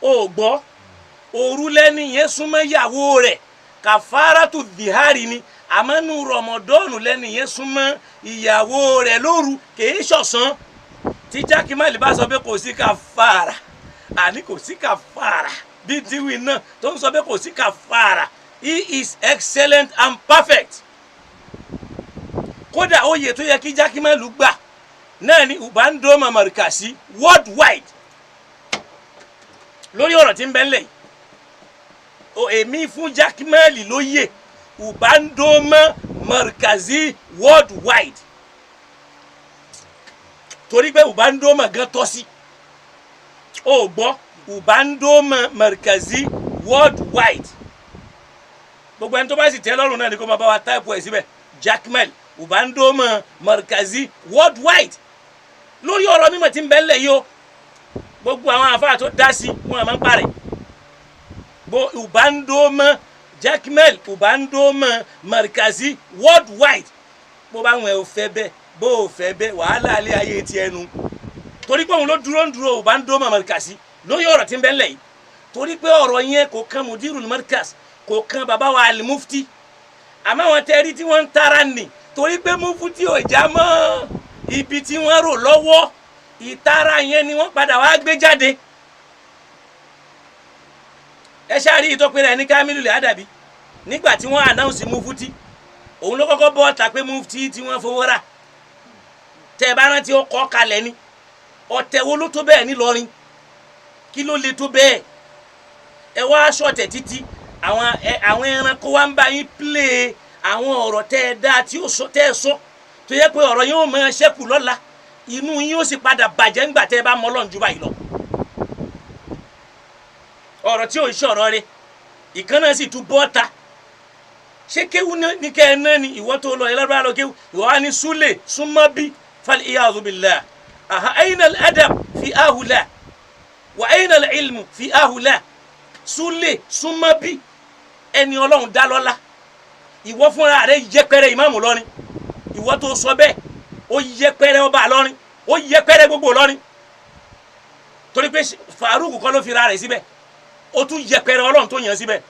ó gbọ́ òru lẹ́ni yẹn súnmọ́ ìyàwó rẹ̀ kàfárátù dìhárì ni àmọ́ nínú Ramadan lẹ́ni yẹn súnmọ́ ìyàwó rẹ̀ lóru kìí ṣọ̀sán tí jákèmálì bá sọ pé kò sí kàfàrà àní kò sí kàfàrà bí diwi náà tó ń sọ pé kò sí kàfàrà he is excellent and perfect kódà oyè tó yẹ kí jákèmálì gbà náà ni ubandoma markasi worldwide lórí ọ̀rọ̀ tí ń bẹ ńlẹ̀ yìí o èmi fún jákèmálì lóyè ubandoma markazi worldwide torí pé ubandoma gan tọ́ sí o gbọ́ ubandoma markazi worldwide gbogbo ẹni tó bá sì tẹ́ lọ́rùn náà ni kó máa bá wa táìpù ẹ̀ síbẹ̀ jákèmálì ubandoma markazi worldwide lórí ọ̀rọ̀ mímọ̀ tí ń bẹ ńlẹ̀ yìí o gbogbo àwọn àfáà tó dá sí wọn máa ń parẹ́ bo ubandoma jákèmálì ubandoma markazi worldwide bó bá wọn ò fẹ́ bẹ́ẹ̀ bó o fẹ́ bẹ́ẹ̀ wàhálà alẹ́ ayé ti ẹnu torí pé òun ló dúró ubandoma markazi lórí ọ̀rọ̀ tí ń bẹ ńlẹ̀ yìí torí pé ọ̀rọ̀ yẹn kò kan mudirul markaz kò kan bàbá wa al-mufti àmọ́ wọn tẹ́rí tí wọ́n ń tara nì torí pé mufti ò já mọ́ ibi tí wọ́n rò lọ́wọ́ ìtara yẹn ni wọ́n padà wá gbé jáde ẹ ṣáàrí ìtọ́pẹ́ rẹ̀ ní Kamilul Adabi nígbà tí wọ́n announce mufti òun ló kọ́kọ́ bọ́ ta pé mufti tí wọ́n fowó rà tẹ́ bá rántí ó kọ́ kalẹ̀ ni ọ̀tẹ̀ wo ló tó bẹ́ẹ̀ ní kí ló le tó bẹ́ẹ̀ ẹ wá ṣọ̀tẹ̀ títí àwọn ẹranko wa ń bá yín play àwọn ọ̀rọ̀ tẹ́ ẹ dá tí ó sọ tẹ́ ẹ sọ tó yẹ pé ọ̀rọ̀ yín ó máa ṣẹ́kù lọ́la inú yín ó sì padà bàjẹ́ ńgbà tẹ́ ẹ bá mọ Ọlọ́run jù báyìí lọ ọ̀rọ̀ tí ò ń ṣọ̀rọ̀ rẹ̀ ìkan náà sì tún bọ́ta ṣé kéwú ní kẹ́ ẹ náà ni ìwọ tó lọ ẹlẹ́rọ àlọ́ kéwú ìwọ wá ní súlẹ̀ súnmọ́ bí fal iyadhu billah ayna al-adab fi ahula wa ayna al-ilmu fi ahula súlẹ̀ súnmọ́ bí ẹni ọlọ́run dá lọ́lá ìwọ fúnra rẹ̀ yẹpẹrẹ ìmáàmù lọ́rin ìwọ tó sọ bẹ́ẹ̀ ó yẹpẹrẹ ọba lọ́rin ó yẹpẹrẹ gbogbo lọ́rin torí pé Faruku kọ́ ló fi ra rẹ̀ síbẹ̀ ó tún yẹpẹrẹ ọlọ́run tó yàn síbẹ̀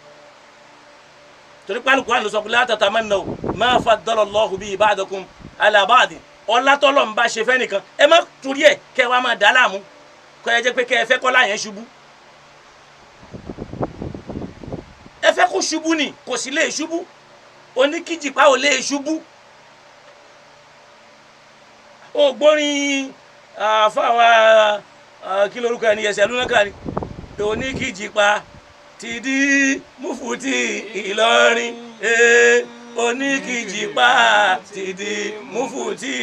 torí pé Al-Qur'an ló sọ pé la tatamannaw ma faddala Allahu bihi ba'dakum ala ba'din ọlátọ́lọ́ ń bá ṣe fẹ́ nìkan ẹ má torí ẹ̀ kẹ́ wàá máa dá láàmú kọ́ ẹ jẹ́ pé kẹ́ ẹ fẹ́ kọ́lá yẹn ṣubú ẹ fẹ́ kó ṣubú ni kò sì lè ṣubú oníkìjìpá ò lè ṣubú ó gbórin àfàwà kí lorúkọ ẹni ẹsẹ̀ lúnákà ni oníkìjìpá ti di Mufti Ìlọrin oníkìjìpá ti di Mufti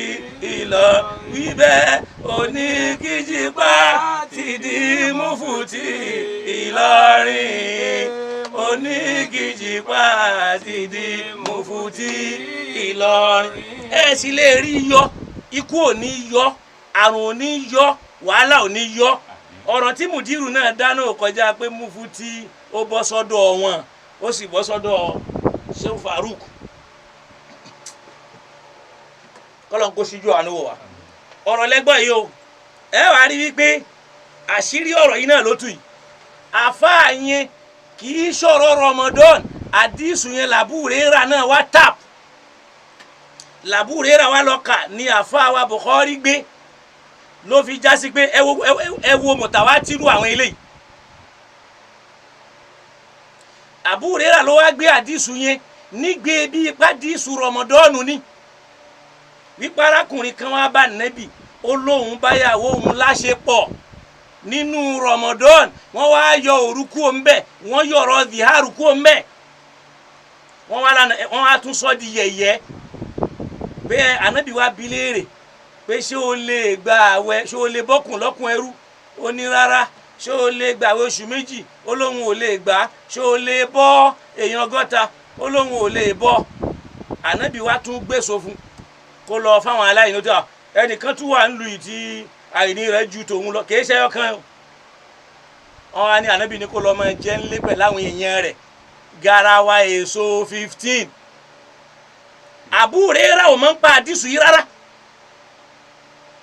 Ìlọrin wíbẹ̀ oníkìjìpá ti di Mufti Ìlọrin oníkìjìpá ti di Mufti Ìlọrin ẹ sì lè rí yọ ikú ò ní yọ àrùn ò ní yọ wàhálà ò ní yọ ọ̀rọ̀ tí mùdírù náà dáná ò kọjá pé Mufti ó bọ́ sọ́dọ̀ wọn ó sì bọ́ sọ́dọ̀ Sheikh Faruku kọ́lọ́n kó síjú àánú wò wá ọ̀rọ̀ lẹ́gbọ́n yìí o ẹ wàá rí wípé àṣírí ọ̀rọ̀ yìí náà ló tù yìí àfáà yẹn kì í ṣọ̀rọ̀ Ramadan àdìsù yẹn làbúrẹ́rà náà wá tap làbúrẹ́rà wá lọ́kà ní àfáà wa Bukhari gbé ló fi já sí pé ẹ wo mùtàwátírù àwọn eléyìí àbúrẹ́rà ló wá gbé àdìsù yẹn nígbè bí ipá àdìsù Ramadan ni wípé arákùnrin kan wá bá nẹ́bì ó lóun báyàwó òun láṣepọ̀ nínú Ramadan wọ́n wá yọ òrùkú ńbẹ wọ́n yọ̀rọ̀ ziharu kú ńbẹ wọ́n wá tún sọ di yẹ̀yẹ́ bẹ́ẹ̀ ànábì wá bi léèrè pé ṣé o lè gba àwẹ̀ ṣé o lè bọ́kùn lọ́kùn ẹrú ó ní rárá ṣé o lè gba àwẹ̀ oṣù méjì ó lóun ò lè gbà ṣé o lè bọ́ èèyàn ọgọ́ta ó lóun ò lè bọ́ ànábì wá tún gbèsò fún kó lọ fáwọn aláìní tó ẹnìkan tún wà ń lu ìtì àìní rẹ̀ ju tòun lọ kìí ṣe ọkàn wọn wá ní ànábì ní kó lọ máa jẹ ńlé pẹ̀lú àwọn èèyàn rẹ̀ garawa èso 15 àbúrẹ́rà ò máa ń pa àdìsù yìí rárá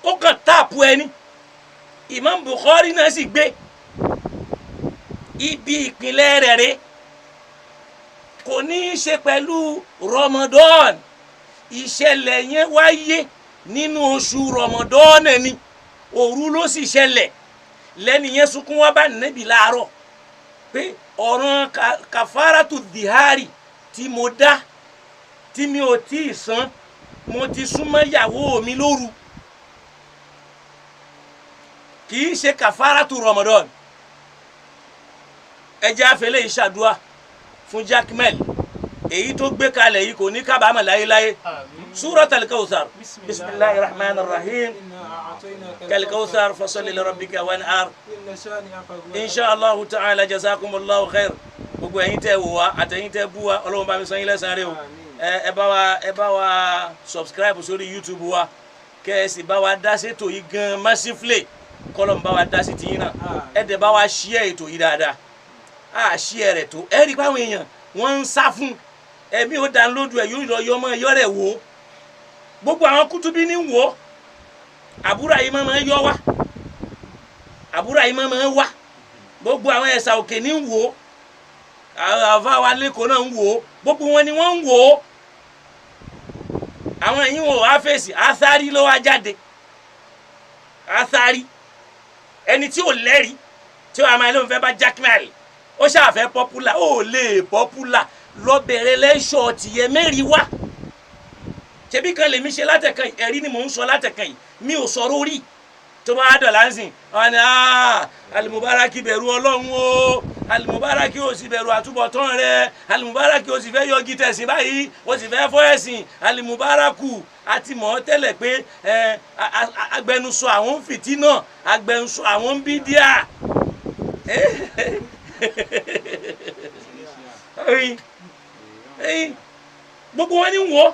ó kàn táàpù ẹni Imam Bukhari náà sì gbé ibi ìpínlẹ̀ rẹ̀ rẹ̀ kò ní í ṣe pẹ̀lú Ramadan ìṣẹ̀lẹ̀ yẹn wáyé nínú oṣù Ramadan ni òru ló sì ṣẹlẹ̀ lẹ́ni yẹn sunkún wá bá Nábì láàárọ̀ pé ọ̀ràn kàfáràtù dìhárì tí mo dá tí mi ò tí ì san mo ti súnmọ́ ìyàwó mi lóru kì í ṣe kàfáràtù Ramadan ẹ jẹ́ àfẹ́lẹ́ ìṣàdúrà fún Jaqmal èyí tó gbé kalẹ̀ yìí kò ní kábàámọ̀ láyéláyé Surat al-Kawthar bismillahir rahmanir rahim kal-Kawthar fasalli li rabbika wanhar insha Allahu ta'ala jazakumullahu khair gbogbo ẹ̀yin tẹ́ wò wá àtẹ̀yin tẹ́ bú wa Ọlọ́run bá mi san yín lẹ́san rẹ̀ o ẹ bá wa subscribe sórí YouTube wa kẹ́ ẹ sì bá wa dá sétò yìí gan massively kọ́lọ́n bá wa dá sí tiyín náà ẹ dẹ̀ bá wa share ètò yìí dáadáa share rẹ̀ tó ẹ rí báwọn èèyàn wọ́n ń sá fún ẹ̀mí ó download ẹ̀ yóò lọ yọmọ ẹ̀yọ́ rẹ̀ wò ó gbogbo àwọn kútúbí ní wò ó àbúrò àyè máa ń yọ wá àbúrò àyè máa ń wá gbogbo àwọn ẹ̀sà òkè ní wò ó àfa wa lẹ́kọ̀ọ́ náà ń wò ó gbogbo wọn ni wọ́n ń wò ó àwọn ẹ̀yìn wò á fèsì Athari ló wá jáde Athari ẹni tí ò lẹ́rìí tí ó máa lóun fẹ́ bá Jaqmal ó ṣàfẹ́ popular ó lè popular lọ bẹ̀rẹ̀ lẹ́ṣọ̀ tìyẹ mẹ́rin wá ṣebí kan lèmi ṣe látẹ̀kan yìí ẹ̀rí ni mò ń sọ látẹ̀kan yìí mi ò sọ̀rọ̀ orí tó bá dọ̀là ń sìn wọn ni Al-Mubaraki bẹ̀rù Ọlọ́run o Al-Mubaraki ò sì bẹ̀rù àtúbọ̀tán rẹ̀ Al-Mubaraki ò sì fẹ́ yọgi tẹ̀sìn báyìí ò sì fẹ́ fọ́ ẹ̀sìn Al-Mubaraku àti mọ̀ tẹ́lẹ̀ pé agbẹnusọ àwọn fìtínà agbẹnusọ àwọn bídíà gbogbo wọn ni wọ́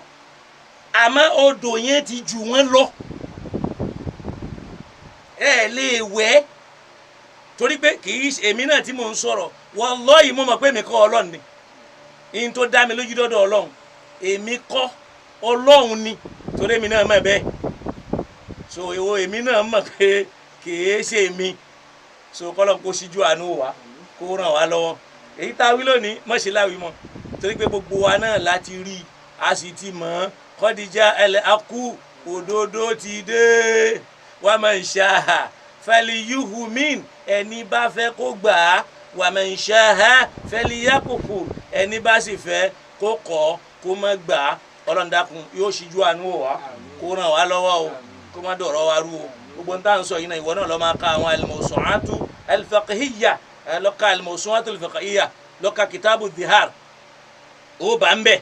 àmọ́ odò yẹn ti jù wọ́n lọ ẹ lè wẹ̀ torí pé kì í èmi náà tí mò ń sọ̀rọ̀ wallahi mo mọ̀ pé èmi kọ́ Ọlọ́run ni ihun tó dá mi lójú dọ́dọ̀ Ọlọ́run èmi kọ́ Ọlọ́run ni torí èmi náà mọ̀ bẹ́ẹ̀ so èmi náà mọ̀ pé kì í ṣe mi so kọ́lọ́n kó síjú àánú wa kó ràn wá lọ́wọ́ èyí tá a wí lónìí mọ̀ṣẹ́ láwí mọ́ torí pé gbogbo wa náà láti rí a sì ti mọ̀ ọ́n kọ́díjà ẹlẹ́ akú òdodo ti dé wà máa ń ṣáà fẹ́lí yúhu mín ẹni bá fẹ́ kó gbà á wà máa ń ṣáà fẹ́lí yákòkò ẹni bá sì fẹ́ kó kọ́ kó má gbà á Ọlọ́run dákun yóò síjú àánú wa kó ràn wá lọ́wọ́ o kó má dọ̀rọ̀ wa rú o gbogbo ń tà ń sọ yìí náà ìwọ náà lọ́ máa ka àwọn al-mawsu'atu al-fiqhiyya lọ́ka al-mawsu'atu al-fiqhiyya lọ́ka kitabu dhihar ó bá ń bẹ̀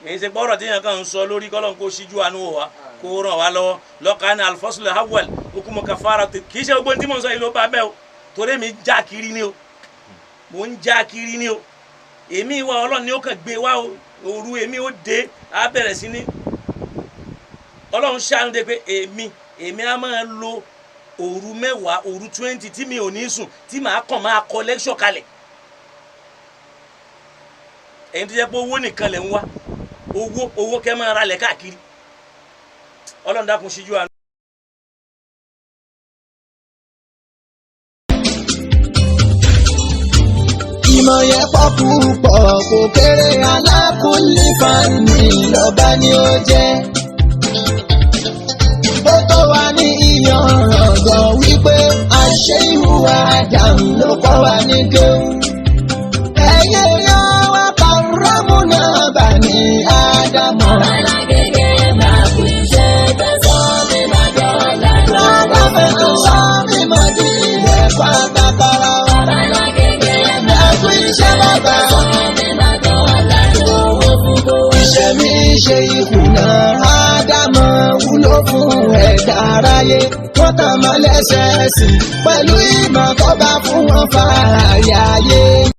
èyí ṣe gbọ́rọ̀ tí yẹn kàn ń sọ lórí kọ́lọ́n kó síjú àánú wa kó ràn wá lọ́wọ́ lọ́ka ní al-fasl al-awwal hukumu kafarati kì í ṣe gbogbo tí mò ń sọ yìí ló bá bẹ́ o torí mi ń já kiri ni o mò ń já kiri ni o èmi ìwà Ọlọ́run ni ó kàn gbé wá o òru èmi ó dé á bẹ̀rẹ̀ sí ní Ọlọ́run ṣàánú de pé èmi á máa lo òru 10 òru 20 tí mi ò ní sùn tí màá kàn máa kọ lẹ́kṣọ̀ kalẹ̀ ẹ̀yin tó jẹ́ pé owó nìkan lẹ̀ ń wá owó kẹ́ máa ra lẹ̀ káàkiri Ọlọ́run dákun ṣíjú àánú. ìmọ̀ yẹn pọ̀ púpọ̀ kò kéré alákùnlé fani lọ́ba ni ó jẹ́. ó tó wà ní ìyànràn gan wípé àṣẹ ìhùwà àdàm ló kọ́ wa ní kéwù. ẹ̀yẹ yan wá pàrọ́mù náà bà ní ádámọ̀. Alágége máa kú iṣẹ́ tẹ̀sán mi máa dọ̀la lọ́wọ́. lábàbẹ̀ tó sọ mí mọ̀ ní ilẹ̀ pátákárá. Alágége máa kú iṣẹ́ tẹ̀sán mi máa dọ̀la lọ́wọ́ fún kó. ìṣẹ̀mí ṣe ìkùnà ádámọ̀ wúlò fún ẹ̀dá aráyé. wọ́n tàn mọ́ lẹ́sẹ̀ẹ́sì pẹ̀lú ìmọ̀ tó bá fún wọn fààyè ayé.